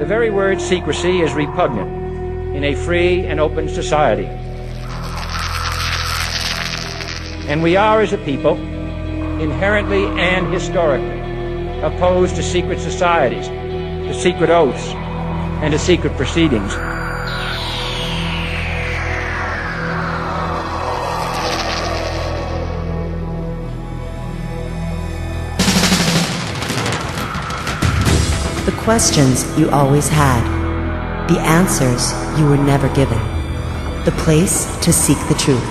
The very word secrecy is repugnant in a free and open society. And we are, as a people, inherently and historically opposed to secret societies, to secret oaths, and to secret proceedings. The questions you always had, the answers you were never given, the place to seek the truth.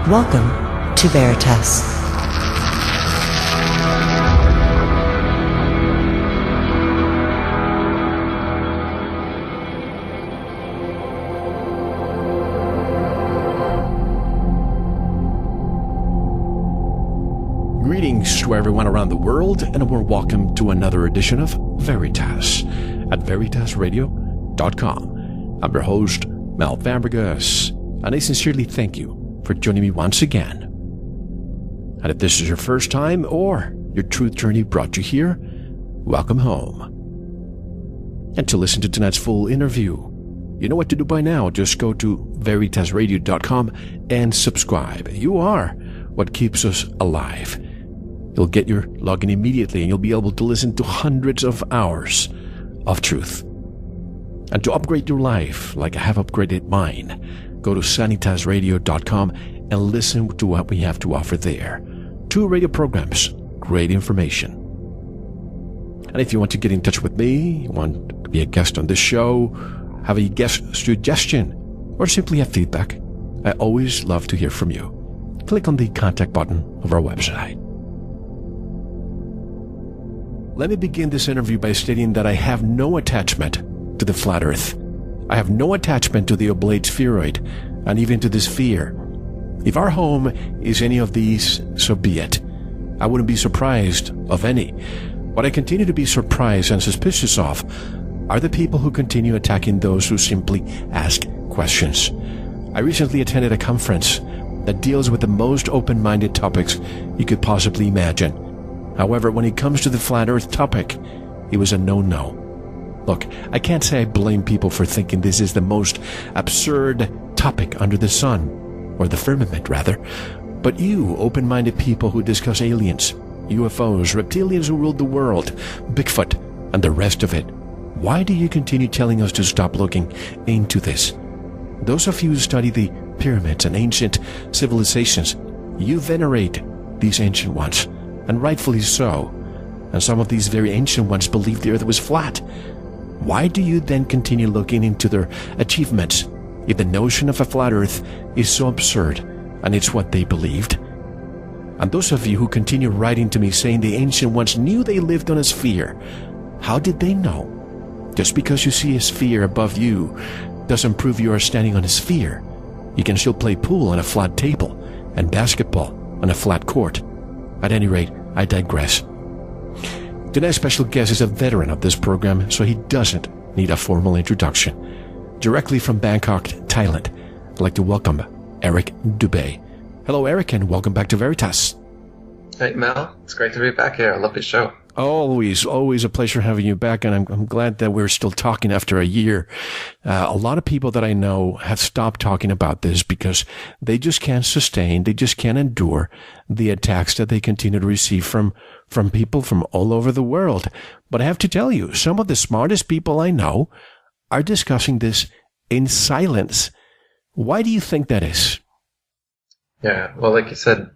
Welcome to Veritas. Greetings to everyone around the world, and a warm welcome to another edition of Veritas at veritasradio.com. I'm your host, Mel Fabregas, and I sincerely thank you for joining me once again. And if this is your first time or your truth journey brought you here, welcome home. And to listen to tonight's full interview, you know what to do by now. Just go to veritasradio.com and subscribe. You are what keeps us alive. You'll get your login immediately and you'll be able to listen to hundreds of hours of truth. And to upgrade your life, like I have upgraded mine, go to sanitasradio.com and listen to what we have to offer there. 2 radio programs, great information. And if you want to get in touch with me, want to be a guest on this show, have a guest suggestion, or simply have feedback, I always love to hear from you. Click on the contact button of our website. Let me begin this interview by stating that I have no attachment to the flat earth. I have no attachment to the oblate spheroid, and even to this sphere. If our home is any of these, so be it. I wouldn't be surprised of any. What I continue to be surprised and suspicious of are the people who continue attacking those who simply ask questions. I recently attended a conference that deals with the most open-minded topics you could possibly imagine. However, when it comes to the flat earth topic, it was a no-no. Look, I can't say I blame people for thinking this is the most absurd topic under the sun, or the firmament rather, but you open-minded people who discuss aliens, UFOs, reptilians who ruled the world, Bigfoot, and the rest of it, why do you continue telling us to stop looking into this? Those of you who study the pyramids and ancient civilizations, you venerate these ancient ones, and rightfully so. And some of these very ancient ones believed the earth was flat. Why do you then continue looking into their achievements if the notion of a flat earth is so absurd and it's what they believed? And those of you who continue writing to me saying the ancient ones knew they lived on a sphere, how did they know? Just because you see a sphere above you doesn't prove you are standing on a sphere. You can still play pool on a flat table and basketball on a flat court. At any rate, I digress. Tonight's special guest is a veteran of this program, so he doesn't need a formal introduction. Directly from Bangkok, Thailand, I'd like to welcome Eric Dubay. Hello, Eric, and welcome back to Veritas. Hey, Mel. It's great to be back here. I love your show. Always a pleasure having you back, and I'm glad that we're still talking after a year. A lot of people that I know have stopped talking about this because they just can't sustain, they just can't endure the attacks that they continue to receive from people from all over the world. But I have to tell you, some of the smartest people I know are discussing this in silence. Why do you think that is? Yeah, well, like you said,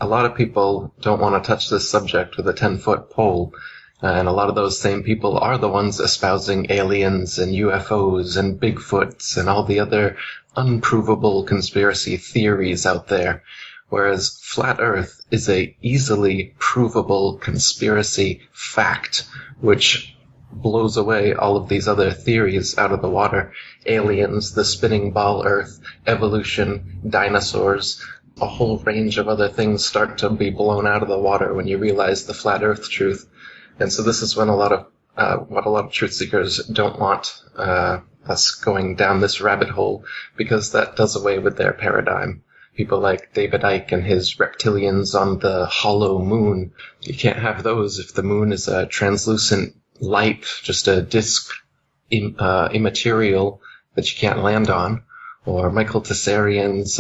a lot of people don't want to touch this subject with a 10-foot pole, and a lot of those same people are the ones espousing aliens and UFOs and Bigfoots and all the other unprovable conspiracy theories out there, whereas flat Earth is a easily provable conspiracy fact, which blows away all of these other theories out of the water. Aliens, the spinning ball Earth, evolution, dinosaurs, a whole range of other things start to be blown out of the water when you realize the flat Earth truth. And so this is when what a lot of truth seekers don't want us going down this rabbit hole, because that does away with their paradigm. People like David Icke and his reptilians on the hollow moon. You can't have those if the moon is a translucent light, just a disk, immaterial that you can't land on, or Michael Tessarien's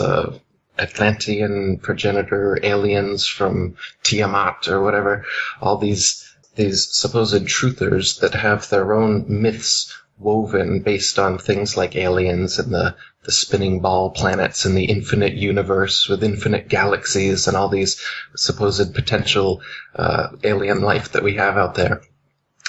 Atlantean progenitor aliens from Tiamat or whatever, all these supposed truthers that have their own myths woven based on things like aliens and the spinning ball planets and the infinite universe with infinite galaxies and all these supposed potential alien life that we have out there.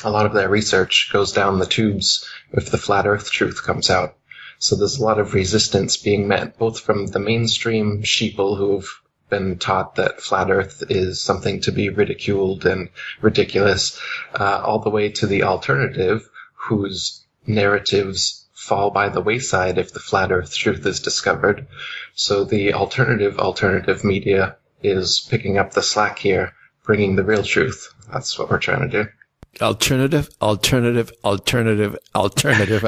A lot of their research goes down the tubes if the flat earth truth comes out. So there's a lot of resistance being met, both from the mainstream sheeple who've been taught that flat earth is something to be ridiculed and ridiculous, all the way to the alternative, whose narratives fall by the wayside if the flat earth truth is discovered. So the alternative media is picking up the slack here, bringing the real truth. That's what we're trying to do. Alternative, I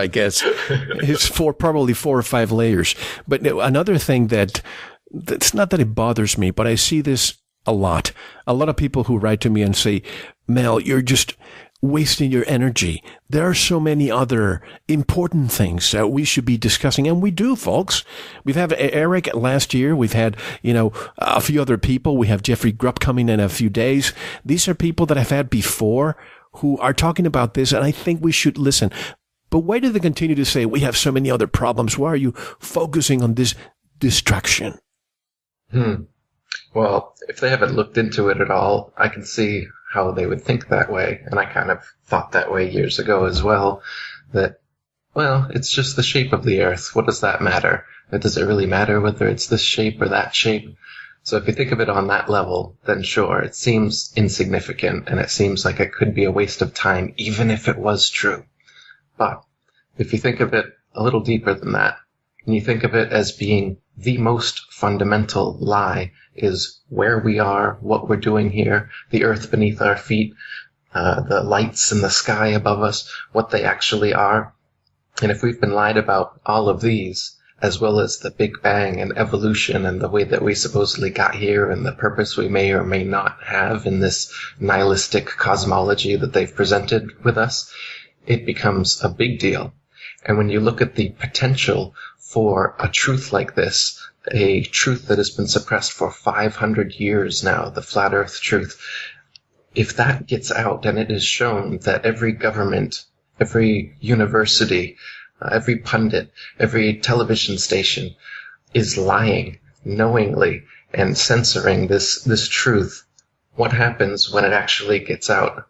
guess. It's probably 4 or 5 layers. But another thing that's not that it bothers me, but I see this a lot. A lot of people who write to me and say, Mel, you're just wasting your energy. There are so many other important things that we should be discussing. And we do, folks. We've had Eric last year. We've had, a few other people. We have Jeffrey Grupp coming in a few days. These are people that I've had before who are talking about this, and I think we should listen. But why do they continue to say we have so many other problems? Why are you focusing on this distraction? Well, if they haven't looked into it at all, I can see how they would think that way. And I kind of thought that way years ago as well, that, well, it's just the shape of the Earth. What does that matter? Does it really matter whether it's this shape or that shape? So if you think of it on that level, then sure, it seems insignificant, and it seems like it could be a waste of time, even if it was true. But if you think of it a little deeper than that, and you think of it as being the most fundamental lie, is where we are, what we're doing here, the earth beneath our feet, the lights in the sky above us, what they actually are. And if we've been lied about all of these, as well as the Big Bang and evolution and the way that we supposedly got here and the purpose we may or may not have in this nihilistic cosmology that they've presented with us, it becomes a big deal. And when you look at the potential for a truth like this, a truth that has been suppressed for 500 years now, the flat earth truth, if that gets out and it is shown that every government, every university, every pundit, every television station is lying knowingly and censoring this truth, what happens when it actually gets out?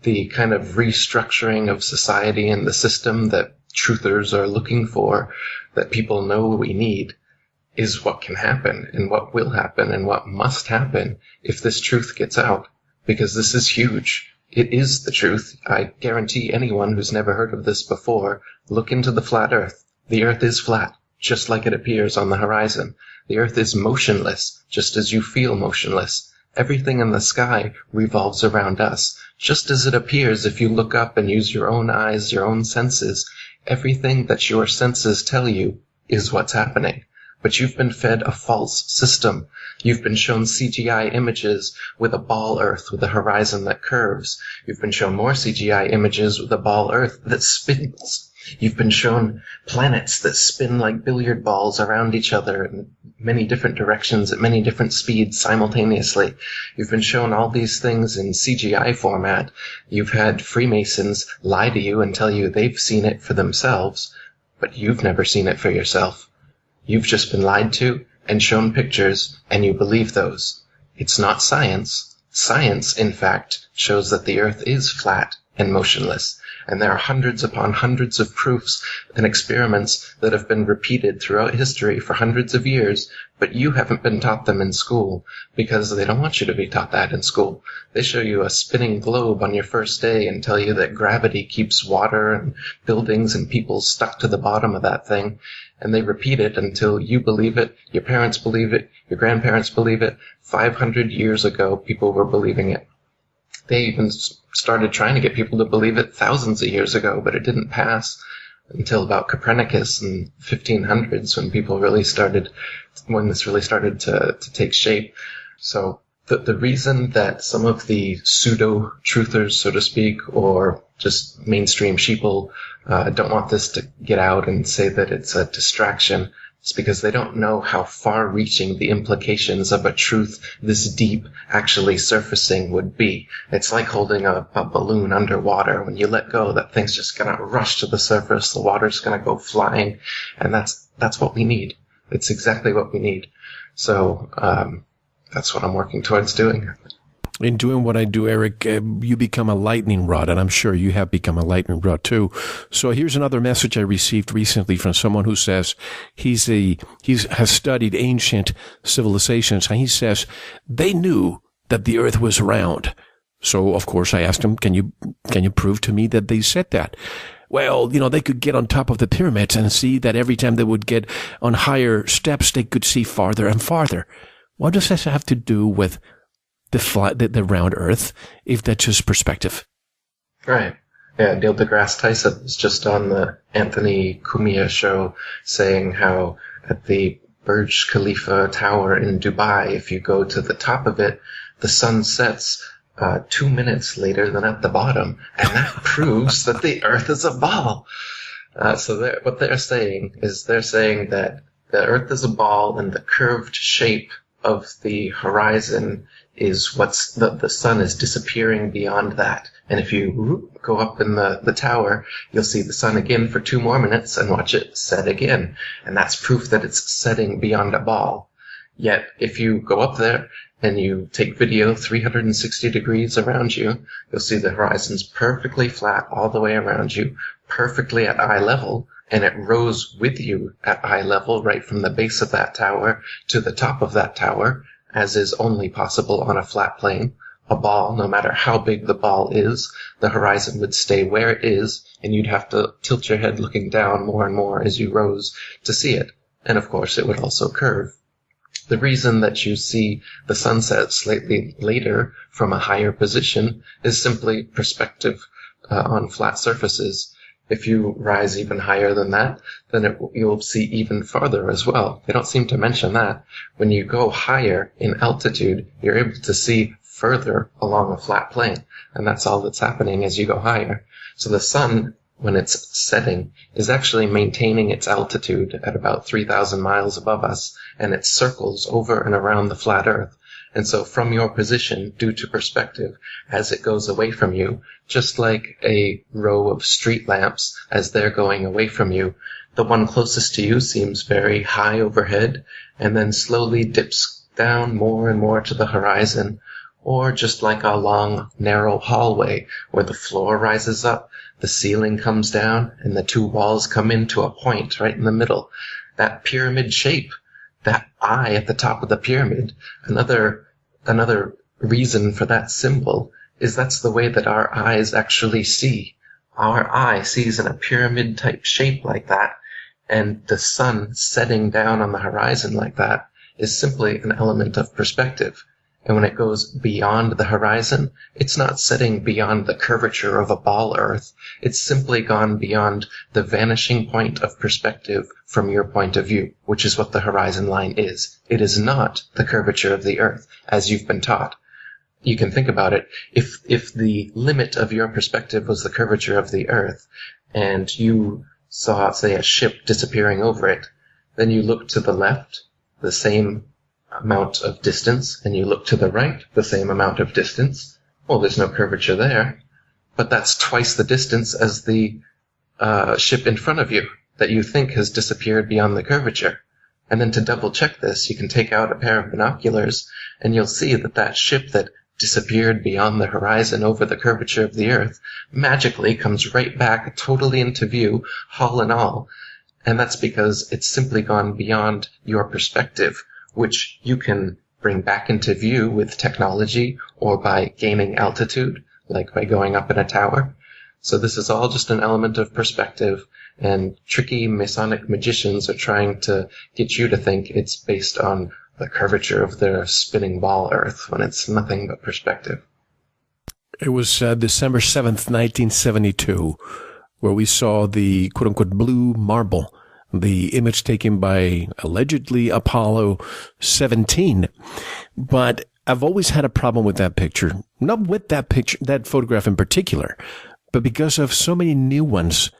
The kind of restructuring of society and the system that truthers are looking for, that people know we need, is what can happen and what will happen and what must happen if this truth gets out. Because this is huge. It is the truth. I guarantee anyone who's never heard of this before, look into the flat earth. The earth is flat, just like it appears on the horizon. The earth is motionless, just as you feel motionless. Everything in the sky revolves around us, just as it appears if you look up and use your own eyes, your own senses. Everything that your senses tell you is what's happening. But you've been fed a false system. You've been shown CGI images with a ball earth with a horizon that curves. You've been shown more CGI images with a ball earth that spins. You've been shown planets that spin like billiard balls around each other in many different directions at many different speeds simultaneously. You've been shown all these things in CGI format. You've had Freemasons lie to you and tell you they've seen it for themselves, but you've never seen it for yourself. You've just been lied to and shown pictures, and you believe those. It's not science. Science, in fact, shows that the earth is flat and motionless, and there are hundreds upon hundreds of proofs and experiments that have been repeated throughout history for hundreds of years, but you haven't been taught them in school, because they don't want you to be taught that in school. They show you a spinning globe on your first day and tell you that gravity keeps water and buildings and people stuck to the bottom of that thing, and they repeat it until you believe it, your parents believe it, your grandparents believe it. 500 years ago, people were believing it. They even started trying to get people to believe it thousands of years ago, but it didn't pass until about Copernicus in 1500s when this really started to take shape. So The reason that some of the pseudo-truthers, so to speak, or just mainstream sheeple don't want this to get out and say that it's a distraction is because they don't know how far-reaching the implications of a truth this deep actually surfacing would be. It's like holding a balloon underwater. When you let go, that thing's just going to rush to the surface. The water's going to go flying, and that's what we need. It's exactly what we need. So that's what I'm working towards doing. In doing what I do, Eric, you become a lightning rod, and I'm sure you have become a lightning rod too. So here's another message I received recently from someone who says he has studied ancient civilizations, and he says they knew that the earth was round. So of course I asked him, can you prove to me that they said that? Well, they could get on top of the pyramids and see that every time they would get on higher steps, they could see farther and farther. What does this have to do with the round earth, if that's just perspective? Right. Yeah, Neil deGrasse Tyson was just on the Anthony Cumia show saying how at the Burj Khalifa Tower in Dubai, if you go to the top of it, the sun sets 2 minutes later than at the bottom, and that proves that the earth is a ball. So what they're saying is that the earth is a ball, and the curved shape of the horizon is what's the sun is disappearing beyond that. And if you go up in the tower, you'll see the sun again for 2 more minutes and watch it set again. And that's proof that it's setting beyond a ball. Yet if you go up there and you take video 360 degrees around you, you'll see the horizon's perfectly flat all the way around you, perfectly at eye level, and it rose with you at eye level right from the base of that tower to the top of that tower, as is only possible on a flat plane. A ball, no matter how big the ball is, the horizon would stay where it is, and you'd have to tilt your head looking down more and more as you rose to see it. And of course, it would also curve. The reason that you see the sunset slightly later from a higher position is simply perspective on flat surfaces. If you rise even higher than that, then you'll see even farther as well. They don't seem to mention that. When you go higher in altitude, you're able to see further along a flat plane, and that's all that's happening as you go higher. So the sun, when it's setting, is actually maintaining its altitude at about 3,000 miles above us, and it circles over and around the flat earth. And so from your position, due to perspective, as it goes away from you, just like a row of street lamps, as they're going away from you, the one closest to you seems very high overhead, and then slowly dips down more and more to the horizon, or just like a long, narrow hallway where the floor rises up, the ceiling comes down, and the 2 walls come into a point right in the middle. That pyramid shape, that eye at the top of the pyramid, another reason for that symbol is that's the way that our eyes actually see. Our eye sees in a pyramid-type shape like that, and the sun setting down on the horizon like that is simply an element of perspective. And when it goes beyond the horizon, it's not setting beyond the curvature of a ball earth. It's simply gone beyond the vanishing point of perspective from your point of view, which is what the horizon line is. It is not the curvature of the earth, as you've been taught. You can think about it. If the limit of your perspective was the curvature of the earth, and you saw, say, a ship disappearing over it, then you look to the left, the same amount of distance, and you look to the right, the same amount of distance. Well, there's no curvature there, but that's twice the distance as the ship in front of you that you think has disappeared beyond the curvature. And then to double check this, you can take out a pair of binoculars, and you'll see that that ship that disappeared beyond the horizon over the curvature of the earth magically comes right back totally into view, hull and all. And that's because it's simply gone beyond your perspective, which you can bring back into view with technology or by gaining altitude, like by going up in a tower. So this is all just an element of perspective, and tricky Masonic magicians are trying to get you to think it's based on the curvature of the spinning ball earth when it's nothing but perspective. It was December 7th, 1972, where we saw the quote-unquote blue marble, the image taken by allegedly Apollo 17. But I've always had a problem with that picture. Not with that picture, that photograph in particular, but because of so many new ones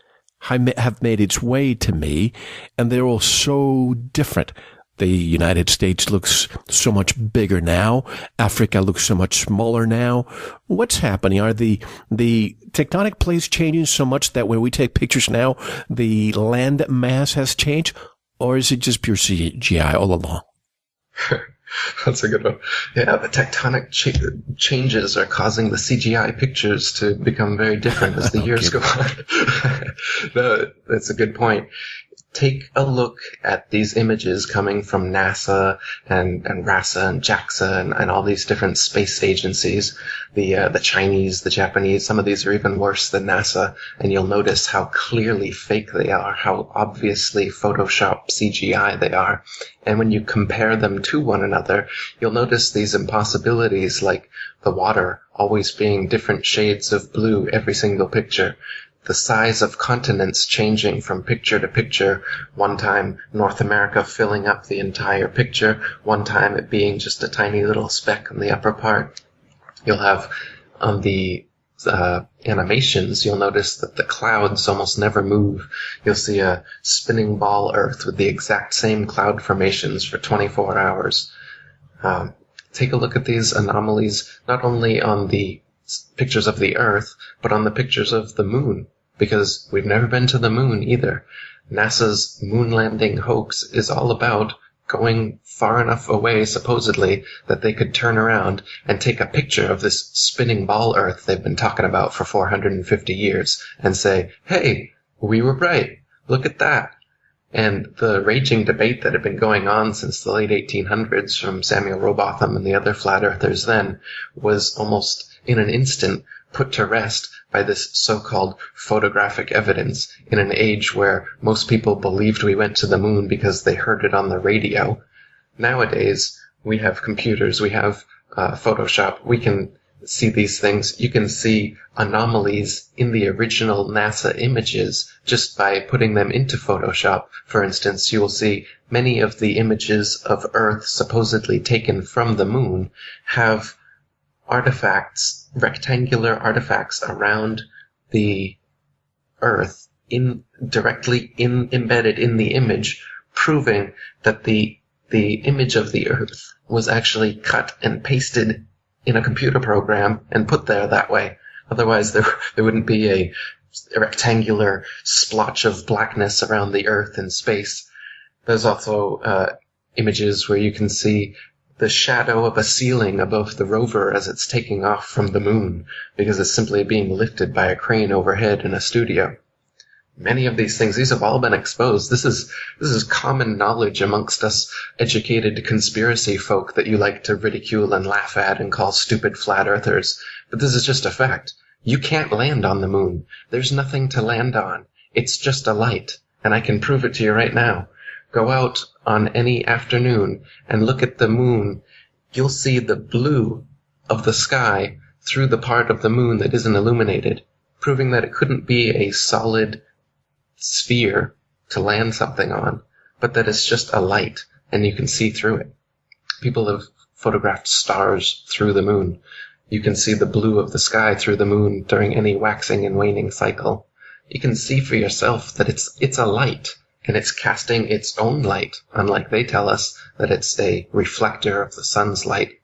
have made its way to me, and they're all so different. The United States looks so much bigger now. Africa looks so much smaller now. What's happening? Are the tectonic plates changing so much that when we take pictures now, the land mass has changed? Or is it just pure CGI all along? That's a good one. Yeah, the tectonic changes are causing the CGI pictures to become very different as the years go on. That's a good point. Take a look at these images coming from NASA and RASA and JAXA and all these different space agencies, the Chinese, the Japanese. Some of these are even worse than NASA, and you'll notice how clearly fake they are, how obviously Photoshop CGI they are. And when you compare them to one another, you'll notice these impossibilities, like the water always being different shades of blue every single picture. The size of continents changing from picture to picture. One time, North America filling up the entire picture. One time, it being just a tiny little speck on the upper part. You'll have on the animations, you'll notice that the clouds almost never move. You'll see a spinning ball Earth with the exact same cloud formations for 24 hours. Take a look at these anomalies, not only on the pictures of the Earth, but on the pictures of the moon, because we've never been to the moon either. NASA's moon landing hoax is all about going far enough away, supposedly, that they could turn around and take a picture of this spinning ball Earth they've been talking about for 450 years and say, hey, we were right. Look at that. And the raging debate that had been going on since the late 1800s from Samuel Rowbotham and the other flat earthers then was almost in an instant put to rest by this so-called photographic evidence in an age where most people believed we went to the moon because they heard it on the radio. Nowadays, we have computers, we have Photoshop, we can see these things. You can see anomalies in the original NASA images just by putting them into Photoshop. For instance, you will see many of the images of Earth supposedly taken from the moon have artifacts, rectangular artifacts around the Earth directly embedded in the image, proving that the image of the Earth was actually cut and pasted in a computer program and put there that way. Otherwise, there wouldn't be a rectangular splotch of blackness around the Earth in space. There's also images where you can see the shadow of a ceiling above the rover as it's taking off from the moon, because it's simply being lifted by a crane overhead in a studio. Many of these things, these have all been exposed. This is common knowledge amongst us educated conspiracy folk that you like to ridicule and laugh at and call stupid flat earthers. But this is just a fact. You can't land on the moon. There's nothing to land on. It's just a light. And I can prove it to you right now. Go out on any afternoon and look at the moon. You'll see the blue of the sky through the part of the moon that isn't illuminated, proving that it couldn't be a solid sphere to land something on, but that it's just a light and you can see through it. People have photographed stars through the moon. You can see the blue of the sky through the moon during any waxing and waning cycle. You can see for yourself that it's a light, and it's casting its own light, unlike they tell us that it's a reflector of the sun's light.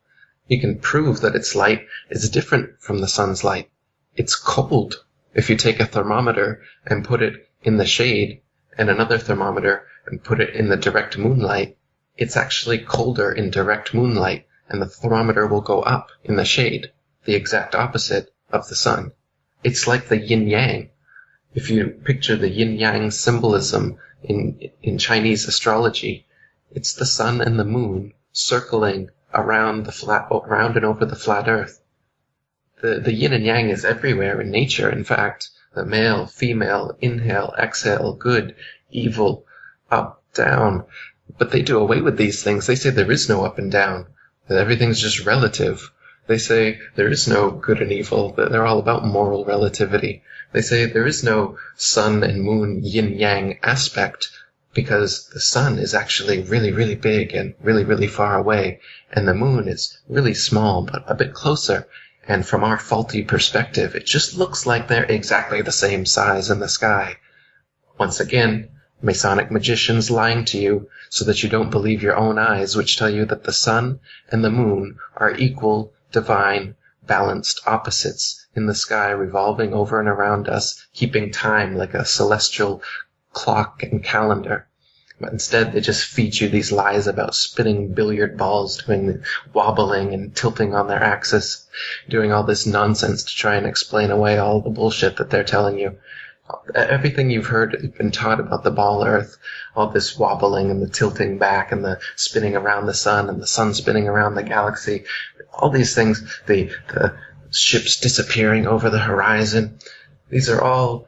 You can prove that its light is different from the sun's light. It's cold. If you take a thermometer and put it in the shade and another thermometer and put it in the direct moonlight, it's actually colder in direct moonlight, and the thermometer will go up in the shade, the exact opposite of the sun. It's like the yin-yang. If you picture the yin-yang symbolism in Chinese astrology, it's the sun and the moon circling around and over the flat earth. The yin and yang is everywhere in nature, in fact. The male, female, inhale, exhale, good, evil, up, down. But they do away with these things. They say there is no up and down, that everything's just relative. They say there is no good and evil, that they're all about moral relativity. They say there is no sun and moon yin-yang aspect. because the sun is actually really, really big and really, really far away, and the moon is really small but a bit closer. And from our faulty perspective, it just looks like they're exactly the same size in the sky. Once again, Masonic magicians lying to you so that you don't believe your own eyes, which tell you that the sun and the moon are equal, divine, balanced opposites in the sky, revolving over and around us, keeping time like a celestial clock and calendar. But instead, they just feed you these lies about spinning billiard balls, doing wobbling and tilting on their axis, doing all this nonsense to try and explain away all the bullshit that they're telling you. Everything you've heard, been taught about the ball Earth, all this wobbling and the tilting back and the spinning around the sun and the sun spinning around the galaxy, all these things, the ships disappearing over the horizon, these are all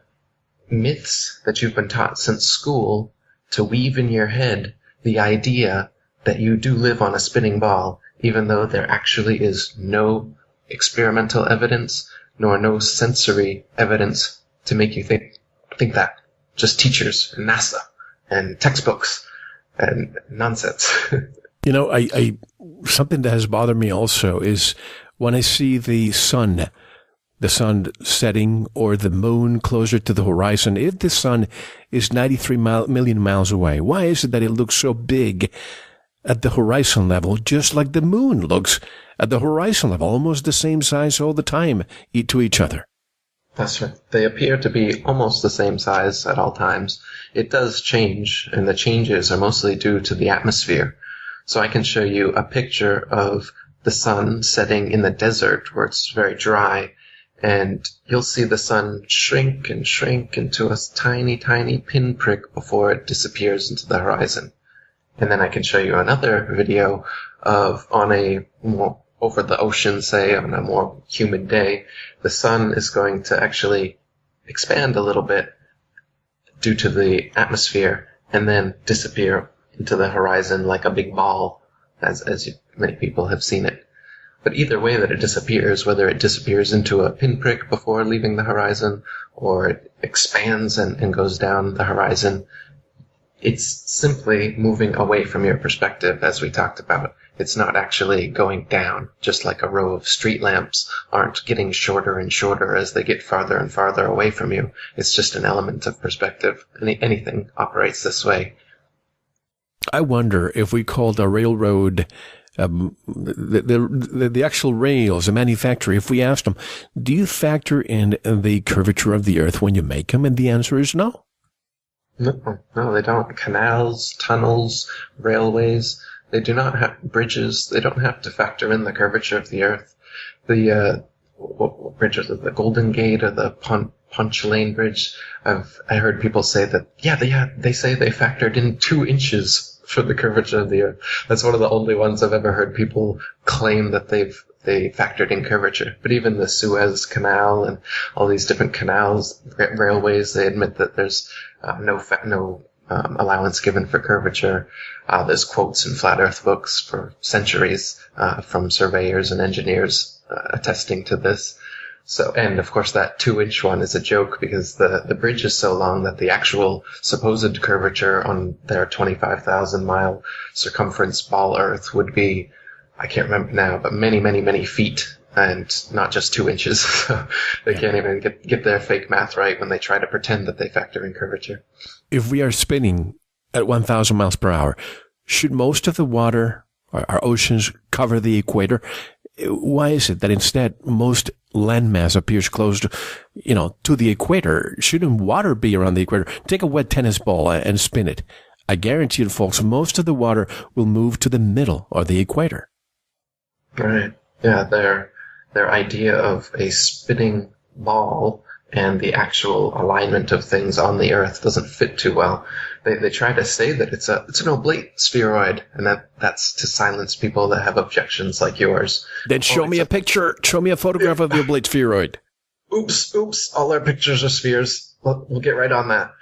myths that you've been taught since school to weave in your head the idea that you do live on a spinning ball, even though there actually is no experimental evidence nor no sensory evidence to make you think that. Just teachers and NASA and textbooks and nonsense. You know, I something that has bothered me also is when I see the sun setting or the moon closer to the horizon. If the sun is 93 million miles away, why is it that it looks so big at the horizon level, just like the moon looks at the horizon level, almost the same size all the time to each other? That's right. They appear to be almost the same size at all times. It does change, and the changes are mostly due to the atmosphere. So I can show you a picture of the sun setting in the desert where it's very dry, and you'll see the sun shrink and shrink into a tiny, tiny pinprick before it disappears into the horizon. And then I can show you another video of on a more over the ocean, say, on a more humid day, the sun is going to actually expand a little bit due to the atmosphere and then disappear into the horizon like a big ball, as many people have seen it. But either way that it disappears, whether it disappears into a pinprick before leaving the horizon or it expands and goes down the horizon, it's simply moving away from your perspective, as we talked about. It's not actually going down, just like a row of street lamps aren't getting shorter and shorter as they get farther and farther away from you. It's just an element of perspective. Anything operates this way. I wonder if we called a railroad, the actual rails, the manufacturer, if we asked them, do you factor in the curvature of the earth when you make them? And the answer is no. No, they don't. Canals, tunnels, railways, they do not have bridges. They don't have to factor in the curvature of the earth. The what bridges? The Golden Gate or the Punch Lane Bridge. I heard people say that. They say they factored in 2 inches for the curvature of the earth. That's one of the only ones I've ever heard people claim that they factored in curvature. But even the Suez Canal and all these different canals, railways, they admit that there's no allowance given for curvature. There's quotes in flat earth books for centuries from surveyors and engineers attesting to this. So, and of course that 2-inch one is a joke because the bridge is so long that the actual supposed curvature on their 25,000 mile circumference ball earth would be, I can't remember now, but many, many, many feet and not just 2 inches. So they can't even get their fake math right when they try to pretend that they factor in curvature. If we are spinning at 1,000 miles per hour, should most of the water, our oceans, cover the equator? Why is it that instead most landmass appears close to the equator? Shouldn't water be around the equator? Take a wet tennis ball and spin it. I guarantee you, folks, most of the water will move to the middle or the equator. Right. Yeah, their idea of a spinning ball and the actual alignment of things on the Earth doesn't fit too well. They try to say that it's an oblate spheroid, and that's to silence people that have objections like yours. Then show me a picture. Show me a photograph of the oblate spheroid. Oops! All our pictures are spheres. We'll get right on that.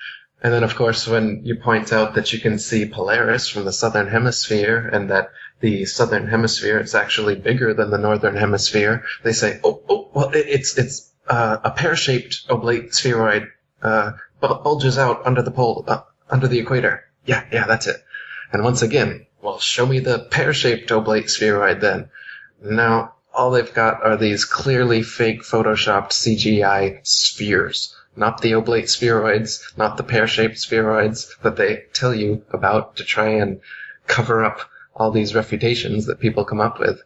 And then, of course, when you point out that you can see Polaris from the southern hemisphere, and that the southern hemisphere is actually bigger than the northern hemisphere, they say, well, it's a pear-shaped oblate spheroid bulges out under the pole, under the equator. Yeah, that's it. And once again, well, show me the pear-shaped oblate spheroid then. Now, all they've got are these clearly fake photoshopped CGI spheres. Not the oblate spheroids, not the pear-shaped spheroids that they tell you about to try and cover up all these refutations that people come up with.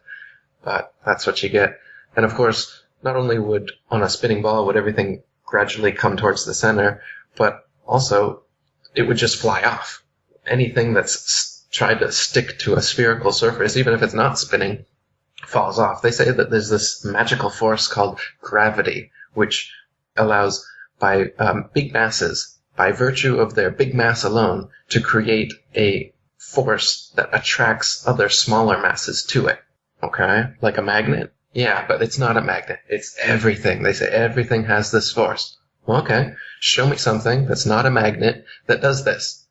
But that's what you get. And of course, not only would, on a spinning ball, would everything gradually come towards the center, but also it would just fly off. Anything that's tried to stick to a spherical surface, even if it's not spinning, falls off. They say that there's this magical force called gravity, which allows by big masses, by virtue of their big mass alone, to create a force that attracts other smaller masses to it. Okay? Like a magnet? Yeah, but it's not a magnet. It's everything. They say everything has this force. Well, okay. Show me something that's not a magnet that does this.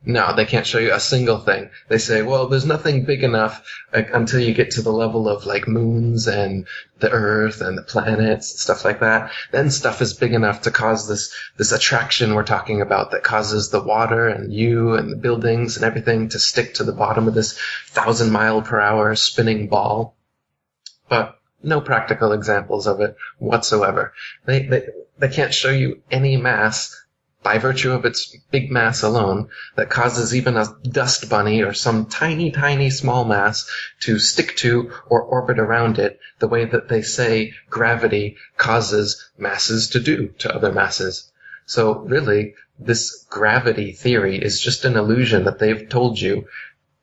No, they can't show you a single thing. They say, well, there's nothing big enough until you get to the level of like moons and the Earth and the planets, stuff like that. Then stuff is big enough to cause this attraction we're talking about that causes the water and you and the buildings and everything to stick to the bottom of this 1,000-mile-per-hour spinning ball. But no practical examples of it whatsoever. They can't show you any mass by virtue of its big mass alone, that causes even a dust bunny or some tiny, tiny small mass to stick to or orbit around it the way that they say gravity causes masses to do to other masses. So really, this gravity theory is just an illusion that they've told you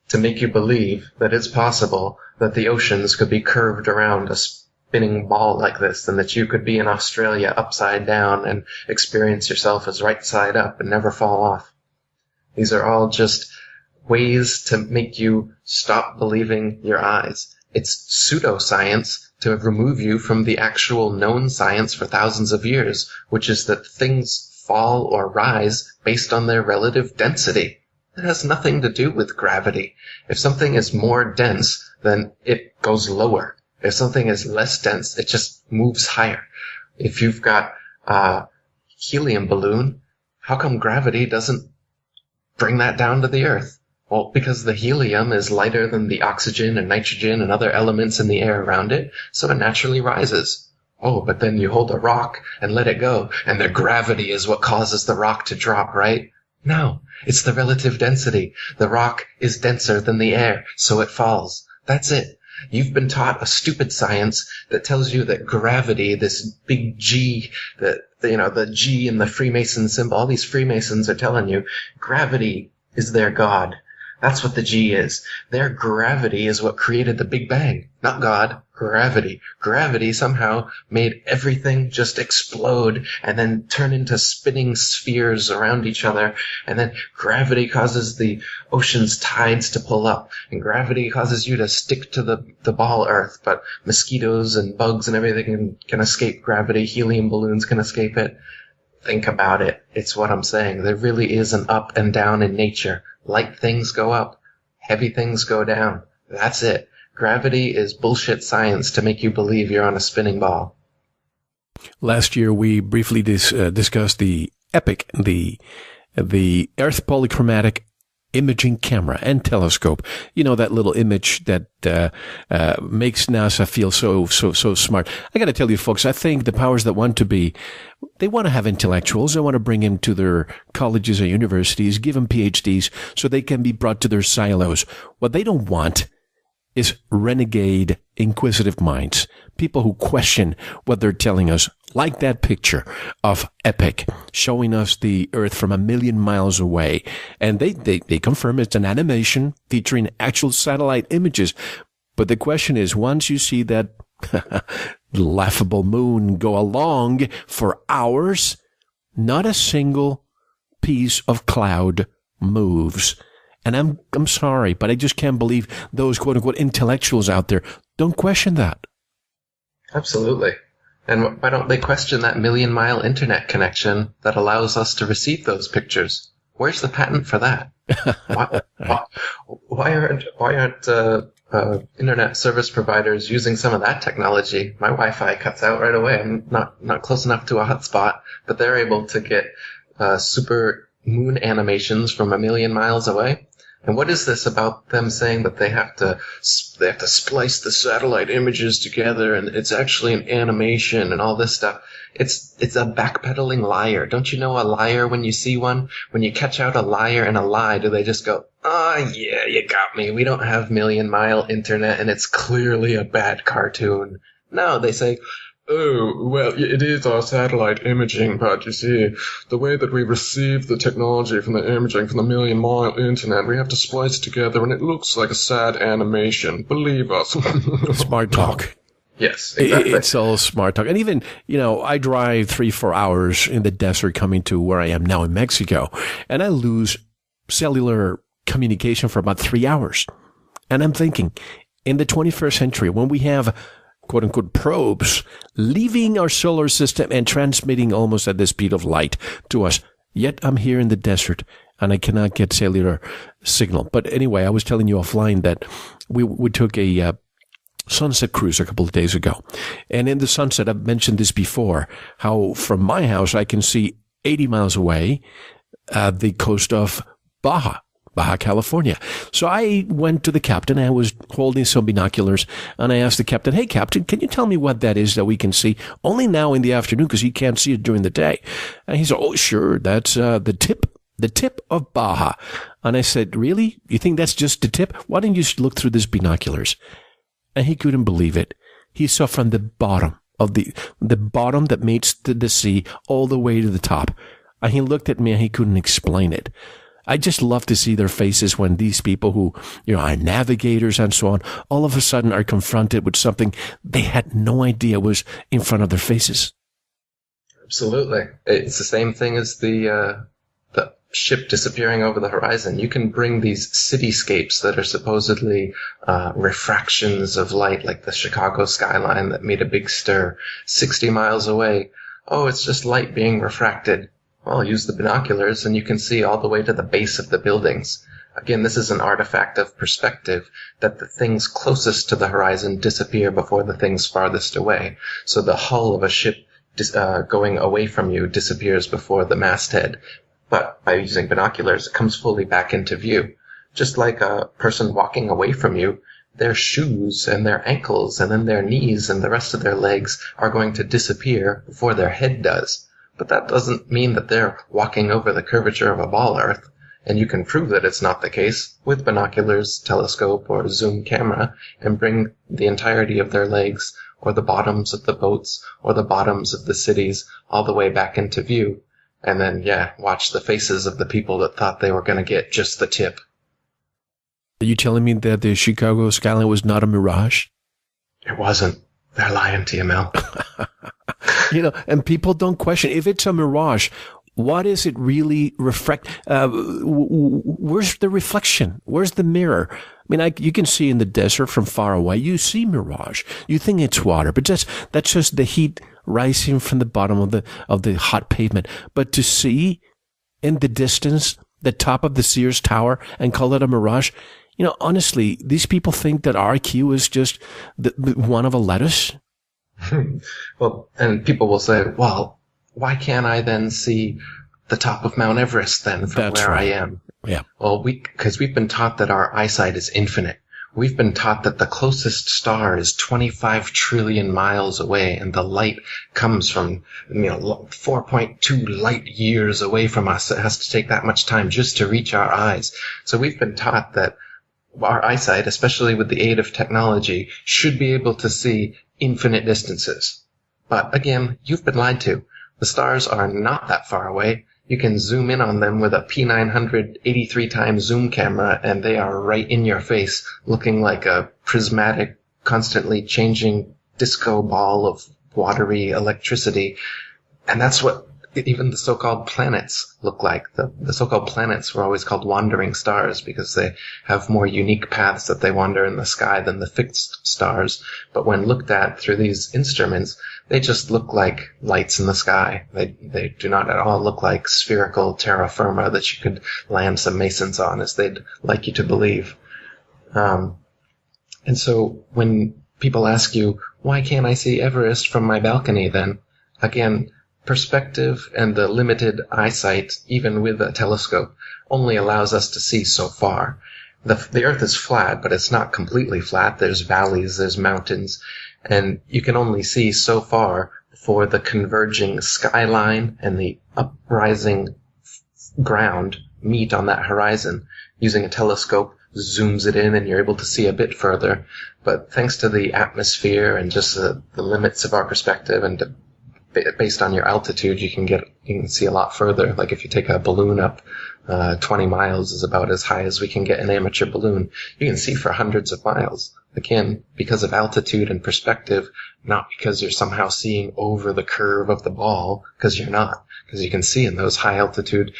to make you believe that it's possible that the oceans could be curved around a spinning ball like this, and that you could be in Australia upside down and experience yourself as right side up and never fall off. These are all just ways to make you stop believing your eyes. It's pseudoscience to remove you from the actual known science for thousands of years, which is that things fall or rise based on their relative density. It has nothing to do with gravity. If something is more dense, then it goes lower. If something is less dense, it just moves higher. If you've got a helium balloon, how come gravity doesn't bring that down to the Earth? Well, because the helium is lighter than the oxygen and nitrogen and other elements in the air around it, so it naturally rises. Oh, but then you hold a rock and let it go, and the gravity is what causes the rock to drop, right? No, it's the relative density. The rock is denser than the air, so it falls. That's it. You've been taught a stupid science that tells you that gravity, this big G, the G in the Freemason symbol, all these Freemasons are telling you, gravity is their God. That's what the G is. Their gravity is what created the Big Bang. Not God, gravity. Gravity somehow made everything just explode and then turn into spinning spheres around each other. And then gravity causes the ocean's tides to pull up. And gravity causes you to stick to the ball Earth. But mosquitoes and bugs and everything can escape gravity. Helium balloons can escape it. Think about it. It's what I'm saying. There really is an up and down in nature. Light things go up. Heavy things go down. That's it. Gravity is bullshit science to make you believe you're on a spinning ball. Last year, we briefly discussed the EPIC, the Earth Polychromatic Imaging Camera and Telescope. You know, that little image that makes NASA feel so smart. I got to tell you, folks, I think the powers that want to be, they want to have intellectuals. They want to bring them to their colleges and universities, give them PhDs so they can be brought to their silos. What they don't want is renegade, inquisitive minds, people who question what they're telling us, like that picture of EPIC showing us the Earth from 1,000,000 miles away. And they confirm it's an animation featuring actual satellite images. But the question is, once you see that laughable moon go along for hours, not a single piece of cloud moves. And I'm sorry, but I just can't believe those quote-unquote intellectuals out there don't question that. Absolutely. And why don't they question that 1,000,000-mile internet connection that allows us to receive those pictures? Where's the patent for that? Why aren't internet service providers using some of that technology? My Wi-Fi cuts out right away. I'm not close enough to a hotspot, but they're able to get super moon animations from 1,000,000 miles away. And what is this about them saying that they have to splice the satellite images together and it's actually an animation and all this stuff? It's a backpedaling liar. Don't you know a liar when you see one? When you catch out a liar and a lie, do they just go, "Oh, yeah, you got me. We don't have 1,000,000-mile internet and it's clearly a bad cartoon." No, they say, "Oh, well, it is our satellite imaging, but you see, the way that we receive the technology from the imaging from the 1,000,000-mile internet, we have to splice it together, and it looks like a sad animation. Believe us." Smart talk. Yes, exactly. It's all smart talk. And even, I drive 3-4 hours in the desert coming to where I am now in Mexico, and I lose cellular communication for about 3 hours. And I'm thinking, in the 21st century, when we have quote-unquote probes leaving our solar system and transmitting almost at the speed of light to us, yet I'm here in the desert and I cannot get cellular signal. But anyway, I was telling you offline that we took a sunset cruise a couple of days ago. And in the sunset, I've mentioned this before, how from my house I can see 80 miles away the coast of Baja California. So I went to the captain. I was holding some binoculars, and I asked the captain, "Hey, Captain, can you tell me what that is that we can see only now in the afternoon because he can't see it during the day?" And he said, "Oh, sure, that's the tip of Baja." And I said, "Really? You think that's just the tip? Why don't you look through these binoculars?" And he couldn't believe it. He saw from the bottom of the bottom that meets the sea all the way to the top. And he looked at me and he couldn't explain it. I just love to see their faces when these people who, are navigators and so on, all of a sudden are confronted with something they had no idea was in front of their faces. Absolutely. It's the same thing as the ship disappearing over the horizon. You can bring these cityscapes that are supposedly refractions of light, like the Chicago skyline that made a big stir 60 miles away. Oh, it's just light being refracted. Well, use the binoculars and you can see all the way to the base of the buildings. Again, this is an artifact of perspective, that the things closest to the horizon disappear before the things farthest away. So the hull of a ship going away from you disappears before the masthead. But by using binoculars, it comes fully back into view. Just like a person walking away from you, their shoes and their ankles and then their knees and the rest of their legs are going to disappear before their head does. But that doesn't mean that they're walking over the curvature of a ball earth, and you can prove that it's not the case with binoculars, telescope, or zoom camera, and bring the entirety of their legs, or the bottoms of the boats, or the bottoms of the cities, all the way back into view, and then, watch the faces of the people that thought they were going to get just the tip. Are you telling me that the Chicago skyline was not a mirage? It wasn't. They're lying to you, Mel. And people don't question if it's a mirage. What is it really reflect? Where's the reflection? Where's the mirror? I mean, you can see in the desert from far away. You see mirage. You think it's water, but that's just the heat rising from the bottom of the hot pavement. But to see in the distance the top of the Sears Tower and call it a mirage, honestly, these people think that RQ is just one of a lettuce. Well, and people will say, well, why can't I then see the top of Mount Everest then from That's where right. I am? Yeah. Well, because we've been taught that our eyesight is infinite. We've been taught that the closest star is 25 trillion miles away, and the light comes from 4.2 light years away from us. It has to take that much time just to reach our eyes. So we've been taught that our eyesight, especially with the aid of technology, should be able to see infinite distances. But again, you've been lied to. The stars are not that far away. You can zoom in on them with a P900 83 times zoom camera, and they are right in your face, looking like a prismatic, constantly changing disco ball of watery electricity. And that's what even the so-called planets look like. The so-called planets were always called wandering stars because they have more unique paths that they wander in the sky than the fixed stars. But when looked at through these instruments, they just look like lights in the sky. They do not at all look like spherical terra firma that you could land some masons on, as they'd like you to believe. And so when people ask you, why can't I see Everest from my balcony then? Again, perspective and the limited eyesight, even with a telescope, only allows us to see so far. The Earth is flat, but it's not completely flat. There's valleys, there's mountains, and you can only see so far before the converging skyline and the uprising ground meet on that horizon. Using a telescope zooms it in and you're able to see a bit further. But thanks to the atmosphere and just the limits of our perspective and based on your altitude, you can see a lot further. Like if you take a balloon up, 20 miles is about as high as we can get an amateur balloon. You can see for hundreds of miles. Again, because of altitude and perspective, not because you're somehow seeing over the curve of the ball, because you're not. Because you can see in those high altitude